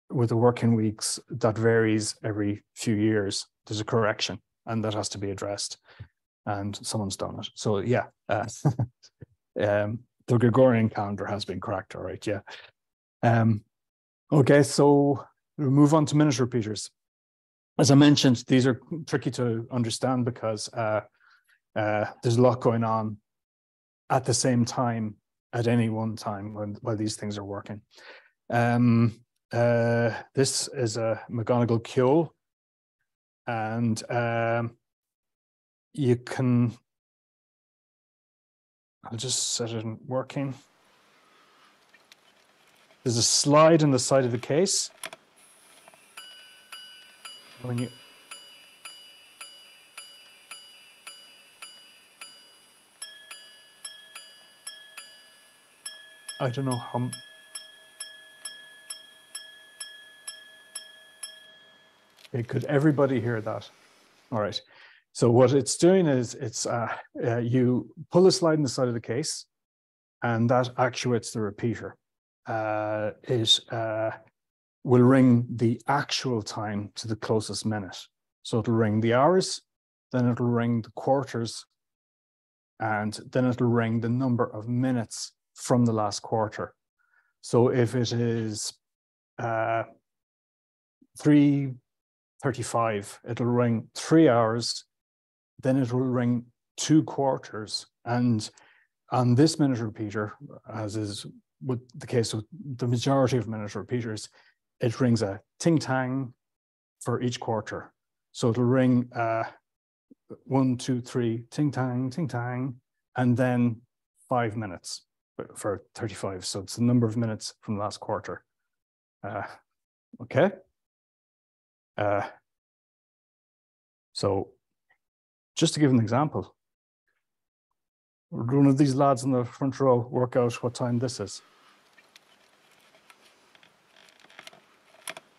with the working weeks, that varies every few years. There's a correction, and that has to be addressed, and someone's done it. So yeah, the Gregorian calendar has been cracked, all right, yeah. Okay, so we'll move on to minute repeaters. As I mentioned, these are tricky to understand because there's a lot going on at the same time at any one time while these things are working. this is a McGonigle Kjol, and you can, I'll just set it in working. There's a slide on the side of the case. When you I don't know how. Okay, could everybody hear that? All right. So what it's doing is it's you pull the slide in the side of the case, and that actuates the repeater. It will ring the actual time to the closest minute. So it'll ring the hours, then it'll ring the quarters, and then it'll ring the number of minutes from the last quarter. So if it is 3:35, it'll ring 3 hours, then it will ring 2 quarters. And on this minute repeater, as is with the case with the majority of minute repeaters, it rings a ting-tang for each quarter. So it'll ring 1, 2, 3, ting-tang, ting-tang, and then 5 minutes for 35. So it's the number of minutes from last quarter. Okay. So just to give an example, one of these lads in the front row work out what time this is.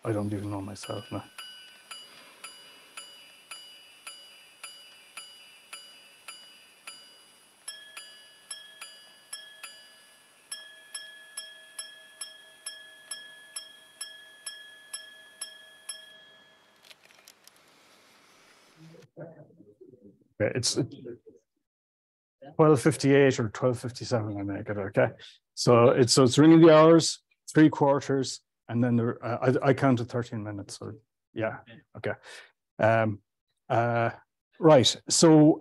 I don't even know myself now. Okay, it's 12:58 or 12:57. I make it okay. So it's ringing the hours, 3 quarters, and then there, I counted 13 minutes. So yeah, okay. Right. So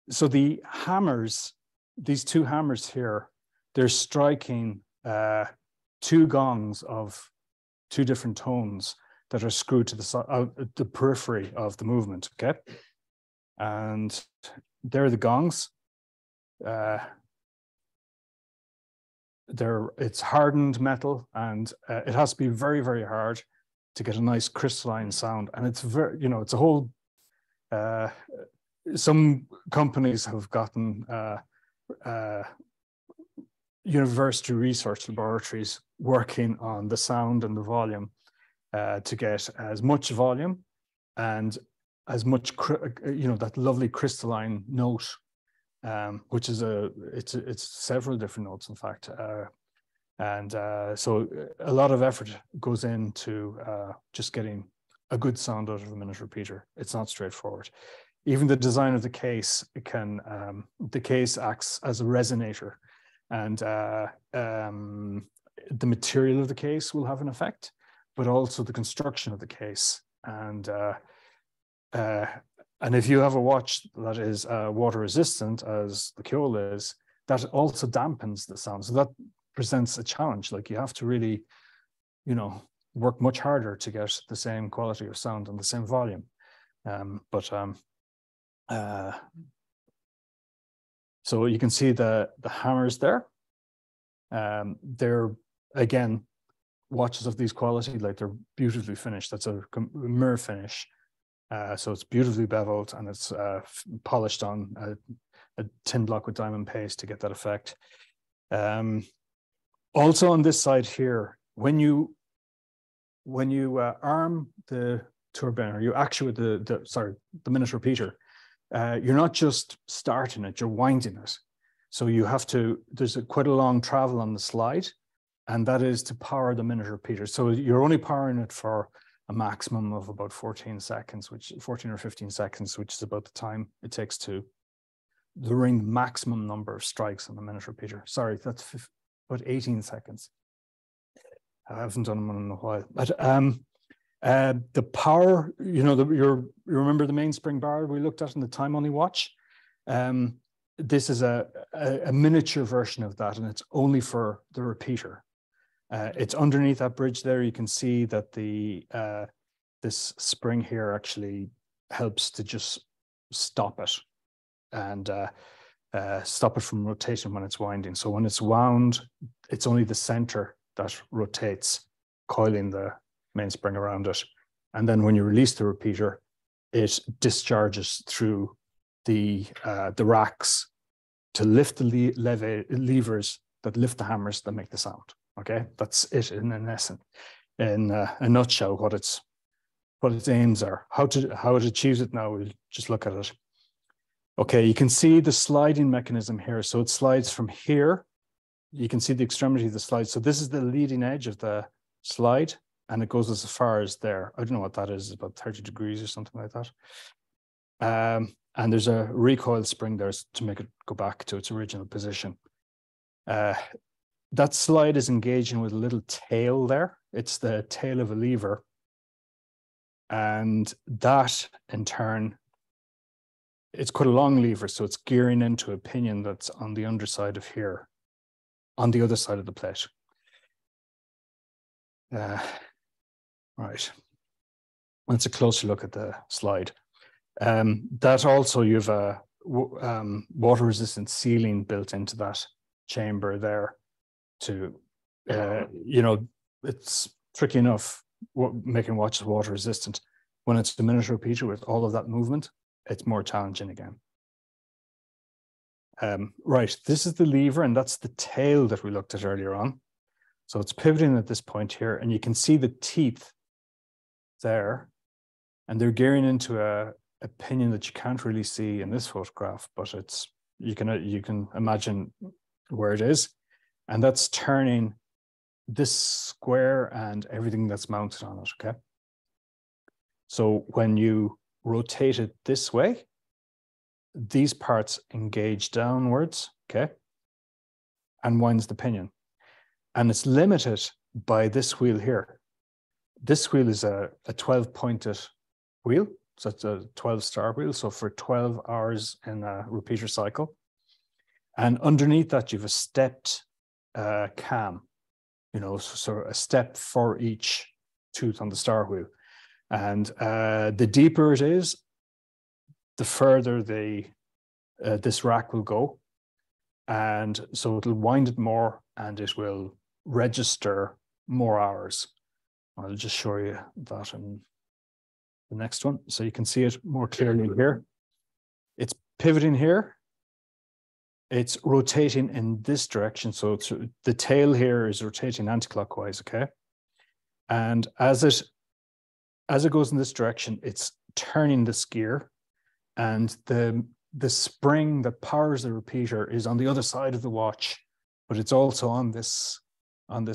so the hammers, these 2 hammers here, they're striking 2 gongs of 2 different tones that are screwed to the periphery of the movement, okay? And they're the gongs. It's hardened metal, and it has to be very, very hard to get a nice crystalline sound. And it's very, it's a whole, some companies have gotten university research laboratories working on the sound and the volume to get as much volume and as much, that lovely crystalline note, which is it's several different notes, in fact. So a lot of effort goes into just getting a good sound out of a minute repeater. It's not straightforward. Even the design of the case the case acts as a resonator, and the material of the case will have an effect, but also the construction of the case. And if you have a watch that is water resistant, as the Kjol is, that also dampens the sound. So that presents a challenge. Like, you have to really, work much harder to get the same quality of sound and the same volume. So you can see the hammers there. They're, again, watches of these quality, like, they're beautifully finished. That's a mirror finish. So it's beautifully beveled, and it's polished on a tin block with diamond paste to get that effect. Also on this side here, when you arm the tourbillon, or you actuate the minute repeater, you're not just starting it, you're winding it. So you have to, there's quite a long travel on the slide, and that is to power the minute repeater. So you're only powering it for a maximum of about 14 seconds, 14 or 15 seconds, which is about the time it takes to ring the maximum number of strikes on the minute repeater. Sorry, that's about 18 seconds. I haven't done one in a while. But the power, you remember the mainspring bar we looked at in the time-only watch? This is a miniature version of that, and it's only for the repeater. It's underneath that bridge there. You can see that the this spring here actually helps to just stop it and stop it from rotating when it's winding. So when it's wound, it's only the center that rotates, coiling the mainspring around it. And then when you release the repeater, it discharges through the racks to lift the levers that lift the hammers that make the sound. Okay, that's it in an essence, in a nutshell, what its aims are. How it achieves it now, we'll just look at it. Okay, you can see the sliding mechanism here. So it slides from here. You can see the extremity of the slide. So this is the leading edge of the slide, and it goes as far as there. I don't know what that is, about 30 degrees or something like that. And there's a recoil spring there to make it go back to its original position. That slide is engaging with a little tail there. It's the tail of a lever. And that, in turn, it's quite a long lever, so it's gearing into a pinion that's on the underside of here, on the other side of the plate. Right. That's a closer look at the slide. That also, you have a water-resistant sealing built into that chamber there to, you know, it's tricky enough making watches water-resistant. When it's a minute repeater with all of that movement, it's more challenging again. Right, this is the lever, and that's the tail that we looked at earlier on. So it's pivoting at this point here, and you can see the teeth there, and they're gearing into a pinion that you can't really see in this photograph, but it's you can imagine where it is, and that's turning this square and everything that's mounted on it. Okay, so when you rotate it this way, these parts engage downwards, okay, and winds the pinion. And it's limited by this wheel here. This wheel is a 12-pointed wheel, so it's a 12-star wheel, so for 12 hours in a repeater cycle. And underneath that, you have a stepped cam, you know, so a step for each tooth on the star wheel. And the deeper it is, the further this rack will go. And so it'll wind it more, and it will register more hours. I'll just show you that in the next one, so you can see it more clearly here. It's pivoting here. It's rotating in this direction. So it's, the tail here is rotating anti-clockwise, okay? And as it goes in this direction, it's turning this gear, and the spring that powers the repeater is on the other side of the watch, but it's also on this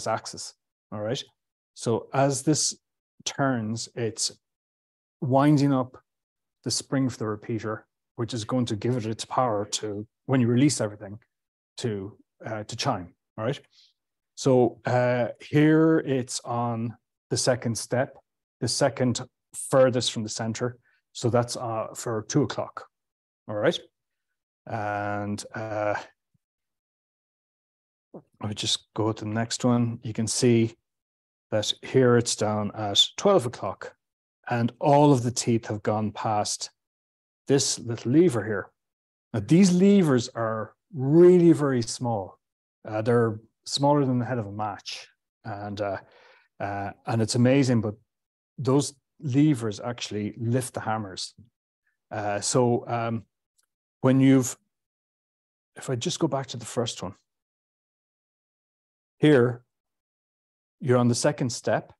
axis. All right. So as this turns, it's winding up the spring for the repeater, which is going to give it its power to, when you release everything, to chime. All right. So here it's on the second step, the second furthest from the center. So that's for 2 o'clock. All right. And I would just go to the next one. You can see that here it's down at 12 o'clock, and all of the teeth have gone past this little lever here. Now, these levers are really very small. They're smaller than the head of a match, and it's amazing, but those levers actually lift the hammers. When if I just go back to the first one, here, you're on the second step,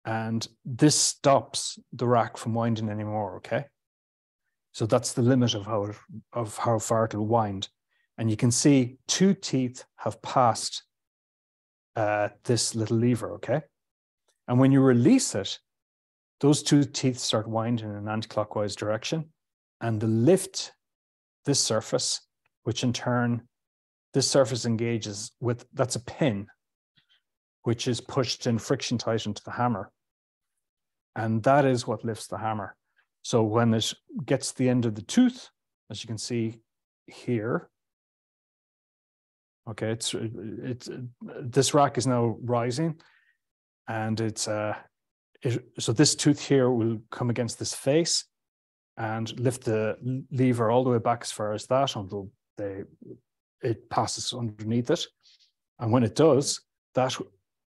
and this stops the rack from winding anymore, okay? So that's the limit of how far it'll wind. And you can see 2 teeth have passed this little lever, okay? And when you release it, those 2 teeth start winding in an anti-clockwise direction, and they lift this surface, which in turn, this surface engages with, that's a pin, which is pushed in friction tight into the hammer. And that is what lifts the hammer. So when it gets to the end of the tooth, as you can see here, Okay, this rack is now rising, and so this tooth here will come against this face and lift the lever all the way back as far as that until it passes underneath it. And when it does, that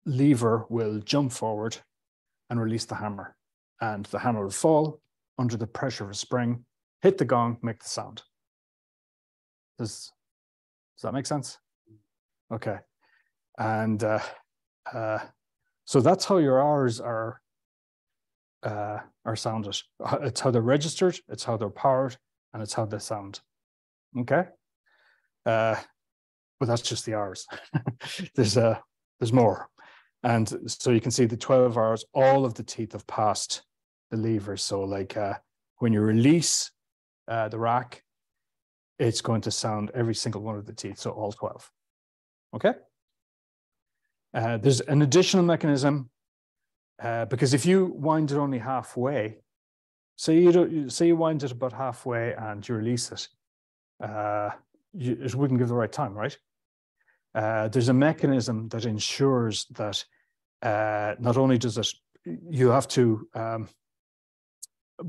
lever will jump forward and release the hammer. And the hammer will fall under the pressure of a spring, hit the gong, make the sound. Does that make sense? Okay. And so that's how your R's are sounded. It's how they're registered, it's how they're powered, and it's how they sound. Okay? But that's just the R's. There's more. And so you can see the 12 R's, all of the teeth have passed the lever. So like when you release the rack, it's going to sound every single one of the teeth, so all 12. Okay? There's an additional mechanism because if you wind it only halfway, say you wind it about halfway and you release it, it wouldn't give the right time, right? There's a mechanism that ensures that not only does it, you have to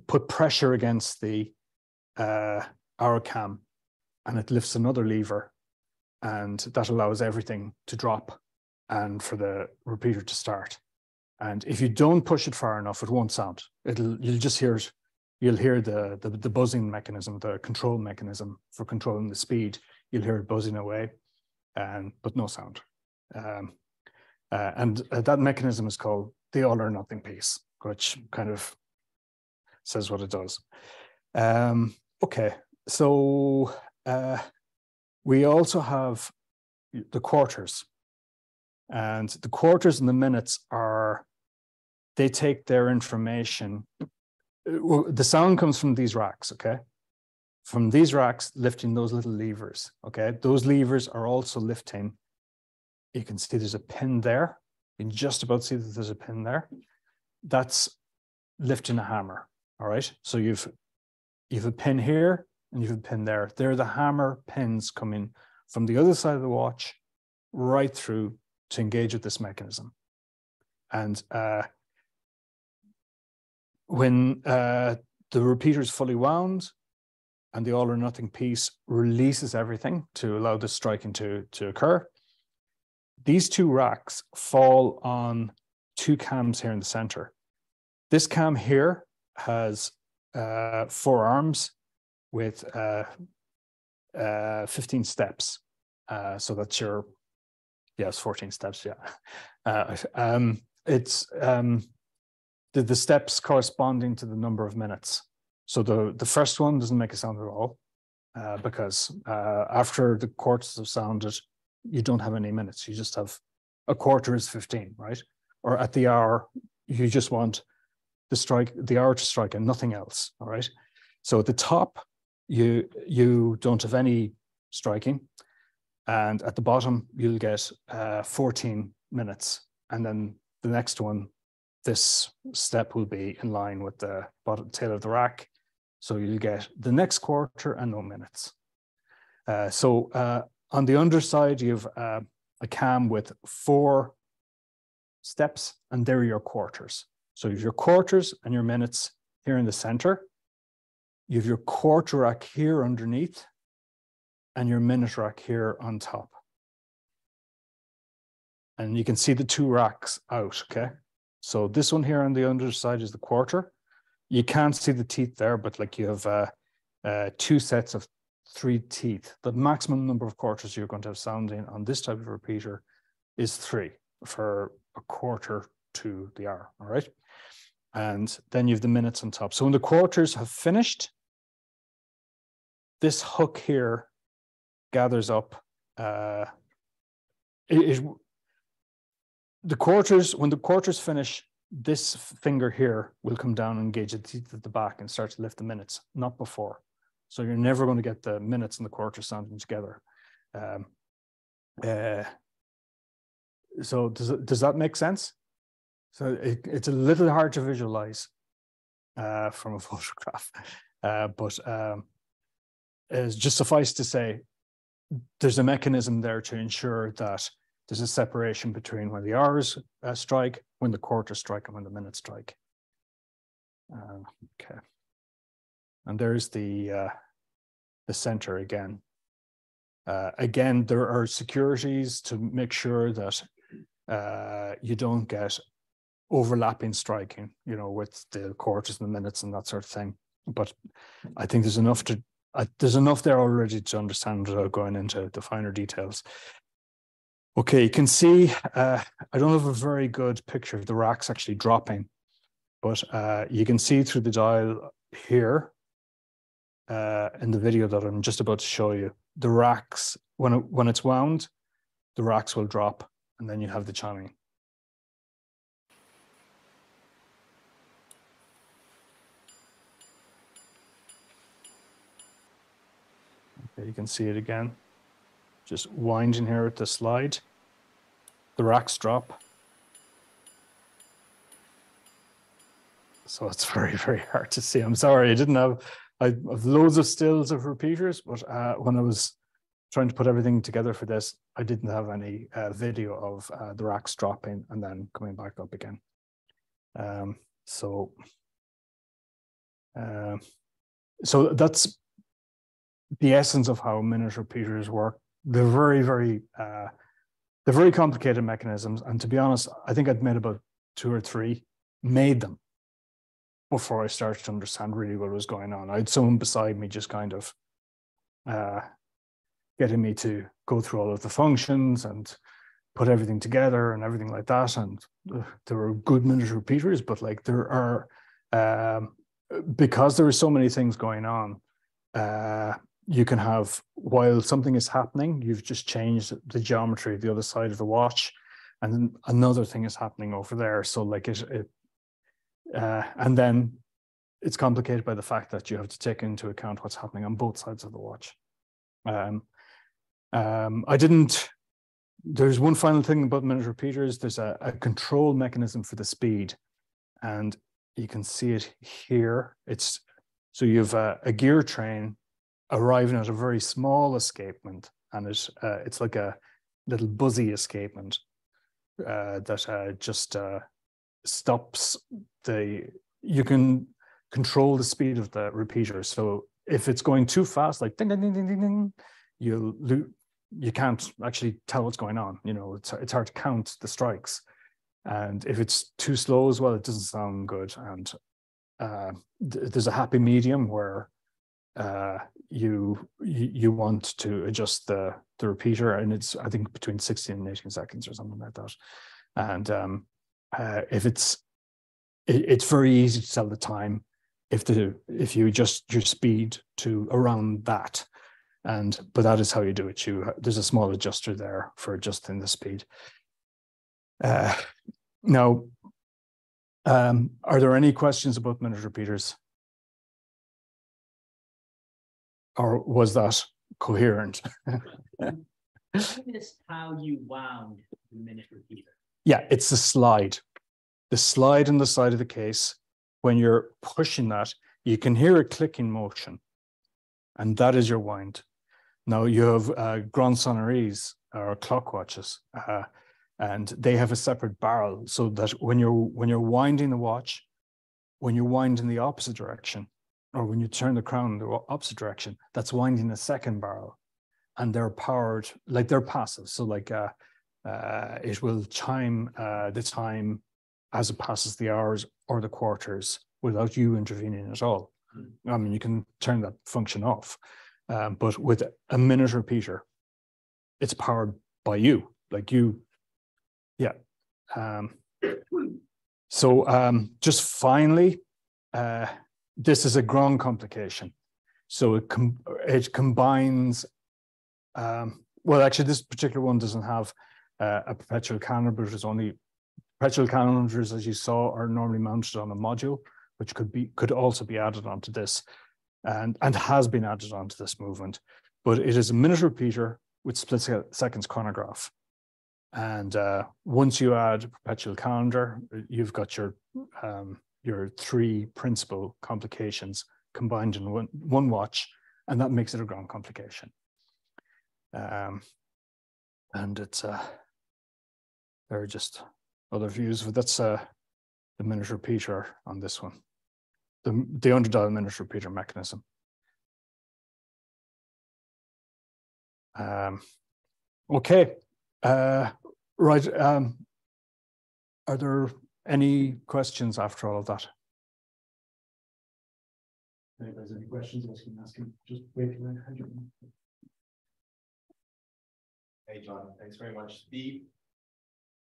put pressure against the hour cam, and it lifts another lever, and that allows everything to drop and for the repeater to start. And if you don't push it far enough, it won't sound. You'll just hear it. You'll hear the buzzing mechanism, the control mechanism for controlling the speed. You'll hear it buzzing away, but no sound. And that mechanism is called the all or nothing piece, which kind of says what it does. Okay, so we also have the quarters. And the quarters and the minutes they take their information. The sound comes from these racks, okay? From these racks lifting those little levers, okay? Those levers are also lifting. You can see there's a pin there. You can just about see that there's a pin there. That's lifting a hammer, all right? So you've a pin here and you've a pin there. They're the hammer pins coming from the other side of the watch right through to engage with this mechanism. And when the repeater is fully wound and the all or nothing piece releases everything to allow the striking to occur, these two racks fall on two cams here in the center. This cam here has 4 arms with 15 steps. So that's your, yes, 14 steps, yeah. It's the steps corresponding to the number of minutes. So the first one doesn't make a sound at all because after the quarters have sounded, you don't have any minutes. You just have a quarter is 15, right? Or at the hour, you just want the hour to strike and nothing else, all right? So at the top, you don't have any striking. And at the bottom, you'll get 14 minutes. And then the next one, this step will be in line with the bottom tail of the rack. So you'll get the next quarter and no minutes. On the underside, you have a cam with 4 steps, and they're your quarters. So you have your quarters and your minutes here in the center. You have your quarter rack here underneath, and your minute rack here on top. And you can see the 2 racks out, okay? So this one here on the underside is the quarter. You can't see the teeth there, but like you have 2 sets of 3 teeth. The maximum number of quarters you're going to have sounding on this type of repeater is 3 for a quarter to the hour, all right? And then you have the minutes on top. So when the quarters have finished, this hook here gathers up. When the quarters finish, this finger here will come down and engage the teeth at the back and start to lift the minutes, not before. So you're never going to get the minutes and the quarters sounding together. So does that make sense? So it's a little hard to visualize from a photograph, but it's just suffice to say, there's a mechanism there to ensure that there's a separation between when the hours strike, when the quarters strike, and when the minutes strike. Okay. And there's the center again. Again, there are securities to make sure that you don't get overlapping striking, you know, with the quarters and the minutes and that sort of thing. But I think there's enough there already to understand without going into the finer details. Okay, you can see, I don't have a very good picture of the racks actually dropping, but you can see through the dial here in the video that I'm just about to show you, the racks, when it's wound, the racks will drop and then you have the chiming. Okay, you can see it again. Just winding here at the slide. The racks drop. So it's very, very hard to see. I'm sorry, I have loads of stills of repeaters, but when I was trying to put everything together for this, I didn't have any video of the racks dropping and then coming back up again. So that's the essence of how minute repeaters work. They're very complicated mechanisms. And to be honest, I think I'd made about 2 or 3, made them before I started to understand really what was going on. I had someone beside me just kind of getting me to go through all of the functions and put everything together and everything like that. And there were good minute repeaters, but like there are, because there are so many things going on, you can have, while something is happening, you've just changed the geometry of the other side of the watch, and then another thing is happening over there. So like and then it's complicated by the fact that you have to take into account what's happening on both sides of the watch. There's one final thing about minute repeaters. There's a control mechanism for the speed, and you can see it here. So you have a gear train arriving at a very small escapement, and it's like a little buzzy escapement that just stops you can control the speed of the repeater. So if it's going too fast, like ding, ding, ding, ding, ding, ding, you can't actually tell what's going on. You know, it's hard to count the strikes. And if it's too slow as well, it doesn't sound good. And there's a happy medium where you want to adjust the repeater, and it's, I think, between 16 and 18 seconds or something like that. And if it's very easy to tell the time if you adjust your speed to around that. But that is how you do it. There's a small adjuster there for adjusting the speed. Now, are there any questions about minute repeaters? Or was that coherent? Notice how you wound the minute repeater. Yeah, it's the slide. The slide on the side of the case, when you're pushing that, you can hear a clicking motion, and that is your wind. Now you have Grand Sonneries or clock watches, and they have a separate barrel, so that when you're winding the watch, when you wind in the opposite direction, or when you turn the crown in the opposite direction, that's winding a second barrel, and they're powered, like they're passive. So like it will chime the time as it passes the hours or the quarters without you intervening at all. I mean, you can turn that function off, but with a minute repeater, it's powered by you, like you, yeah. So just finally, this is a grand complication. So it combines, well, actually, this particular one doesn't have a perpetual calendar, but it's only perpetual calendars, as you saw, are normally mounted on a module, which could also be added onto this, and has been added onto this movement. But it is a minute repeater with split seconds chronograph. And once you add a perpetual calendar, you've got your 3 principal complications combined in one watch, and that makes it a grand complication. And it's there are just other views, but that's the minute repeater on this one, the underdial minute repeater mechanism. Okay, right. Are there any questions after all of that? If there's any questions, I can ask him. Just wait for that. Hey John, thanks very much.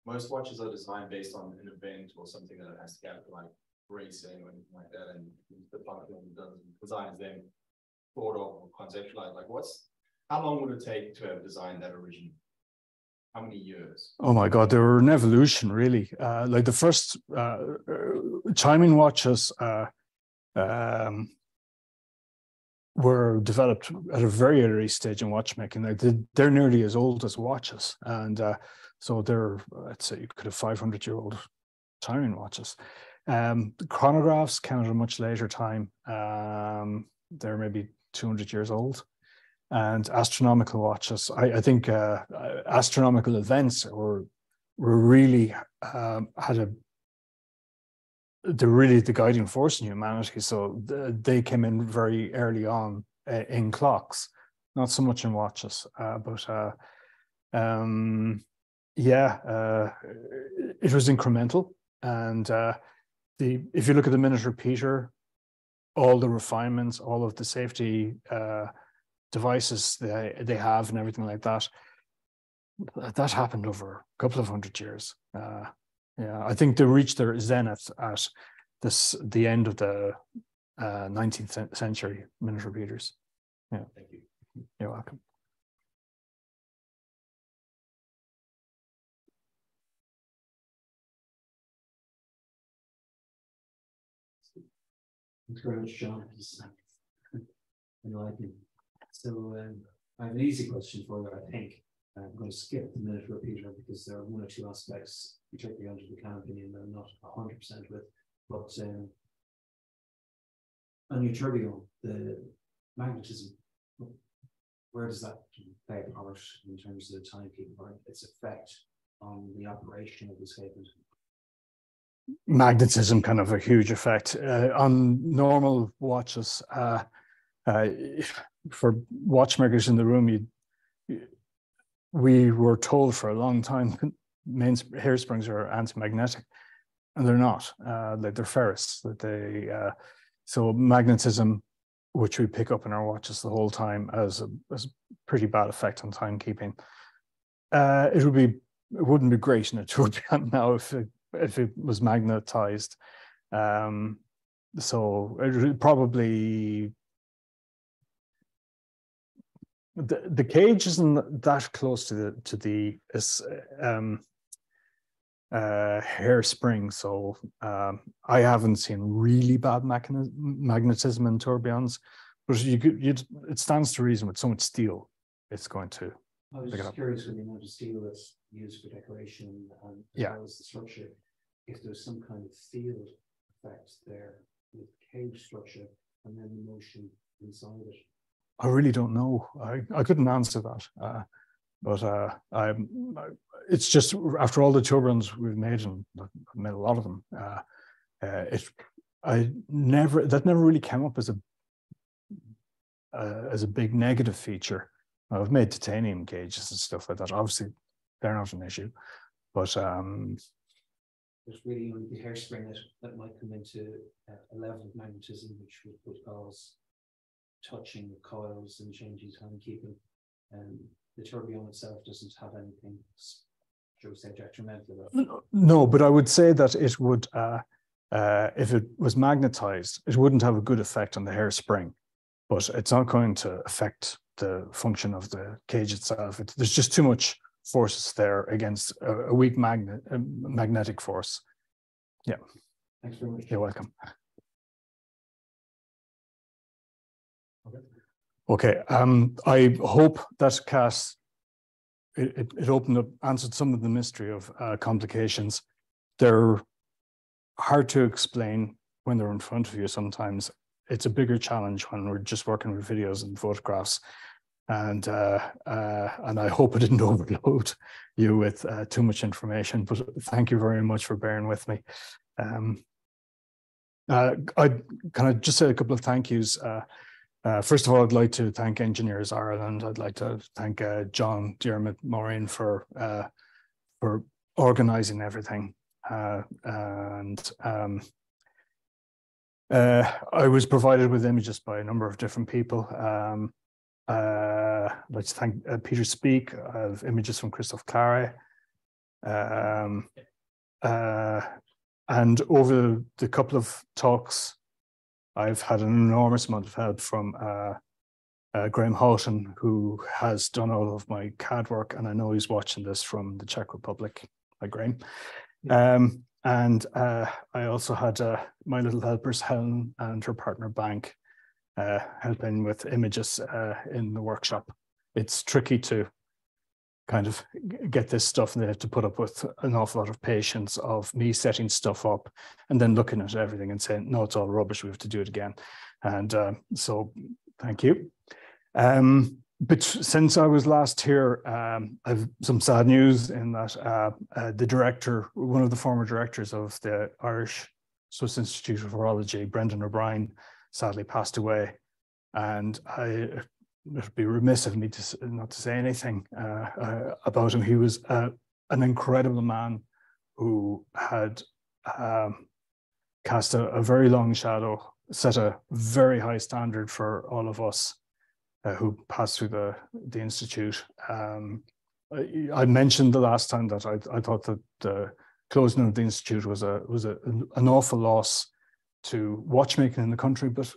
Most watches are designed based on an event or something that has to happen, like racing or anything like that, and the platform designs them thought of or conceptualized. Like, how long would it take to have designed that originally? How many years? Oh my God, they were an evolution, really. Like the first chiming watches were developed at a very early stage in watchmaking. Like they're nearly as old as watches, and so they're, I'd say, you could have 500-year-old chiming watches. The chronographs came at a much later time. They're maybe 200 years old. And astronomical watches, I think astronomical events were really they're really the guiding force in humanity. So they came in very early on in clocks, not so much in watches, but it was incremental. And if you look at the minute repeater, all the refinements, all of the safety devices they have and everything like that, that happened over a couple of hundred years. Yeah, I think they reached their zenith at the end of the 19th century minute repeaters. Yeah, Thank you. You're welcome. Thanks very much, John. So I have an easy question for you, I think. I'm going to skip the minute repeater because there are one or two aspects, particularly under the canopy, and I'm not 100% with. But on your tourbillon, the magnetism, where does that play a part in terms of the timekeeping or its effect on the operation of the escapement? Magnetism kind of a huge effect on normal watches. For watchmakers in the room, we were told for a long time main hairsprings are anti-magnetic, and they're not. Like they're ferrous. That so magnetism, which we pick up in our watches the whole time, has a pretty bad effect on timekeeping. It wouldn't be great in a tourbillon now if it was magnetized. So it probably. The cage isn't that close to the hairspring, so I haven't seen really bad magnetism in tourbillons, but it stands to reason with so much steel, it's going to. I was just curious with the amount of steel that's used for decoration and as well as the structure, if there's some kind of field effect there with cage structure and then the motion inside it. I really don't know. I couldn't answer that. But it's just after all the tourbillons we've made, and I've made a lot of them, that never really came up as a big negative feature. I've made titanium cages and stuff like that. Obviously, they're not an issue, but there's really only the hairspring that might come into a level of magnetism which would cause touching the coils and changing timekeeping. The tourbillon itself doesn't have anything, shall we say, detrimental. No, but I would say that it would, if it was magnetized, it wouldn't have a good effect on the hairspring, but it's not going to affect the function of the cage itself. There's just too much forces there against a weak magnetic force. Yeah. Thanks very much. You're welcome. Okay. I hope that Cass it opened up, answered some of the mystery of complications. They're hard to explain when they're in front of you. Sometimes it's a bigger challenge when we're just working with videos and photographs. and I hope I didn't overload you with too much information, but thank you very much for bearing with me. I'd kind of just say a couple of thank yous. First of all, I'd like to thank Engineers Ireland. I'd like to thank John, Dermot, Maureen for organising everything. I was provided with images by a number of different people. I'd like to thank Peter Speak of images from Christophe Clare. And over the couple of talks, I've had an enormous amount of help from Graham Houghton, who has done all of my CAD work, and I know he's watching this from the Czech Republic. Hi, Graham. And I also had my little helpers, Helen and her partner, Bank, helping with images in the workshop. It's tricky to kind of get this stuff, and they have to put up with an awful lot of patience of me setting stuff up and then looking at everything and saying, no, it's all rubbish, we have to do it again. And so thank you. But since I was last here, I've some sad news in that the director, one of the former directors of the Irish Swiss Institute of Horology, Brendan O'Brien, sadly passed away. And it would be remiss of me not to say anything about him. He was an incredible man who had cast a very long shadow, set a very high standard for all of us who passed through the Institute. I mentioned the last time that I thought that the closing of the Institute was an awful loss to watchmaking in the country, but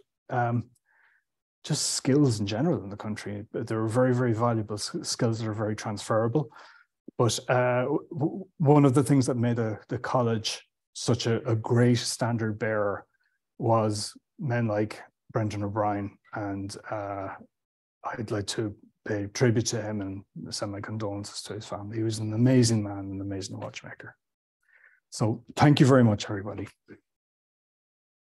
just skills in general in the country. There are very, very valuable skills that are very transferable. But one of the things that made the college such a great standard bearer was men like Brendan O'Brien, and I'd like to pay tribute to him and send my condolences to his family. He was an amazing man, an amazing watchmaker. So thank you very much, everybody.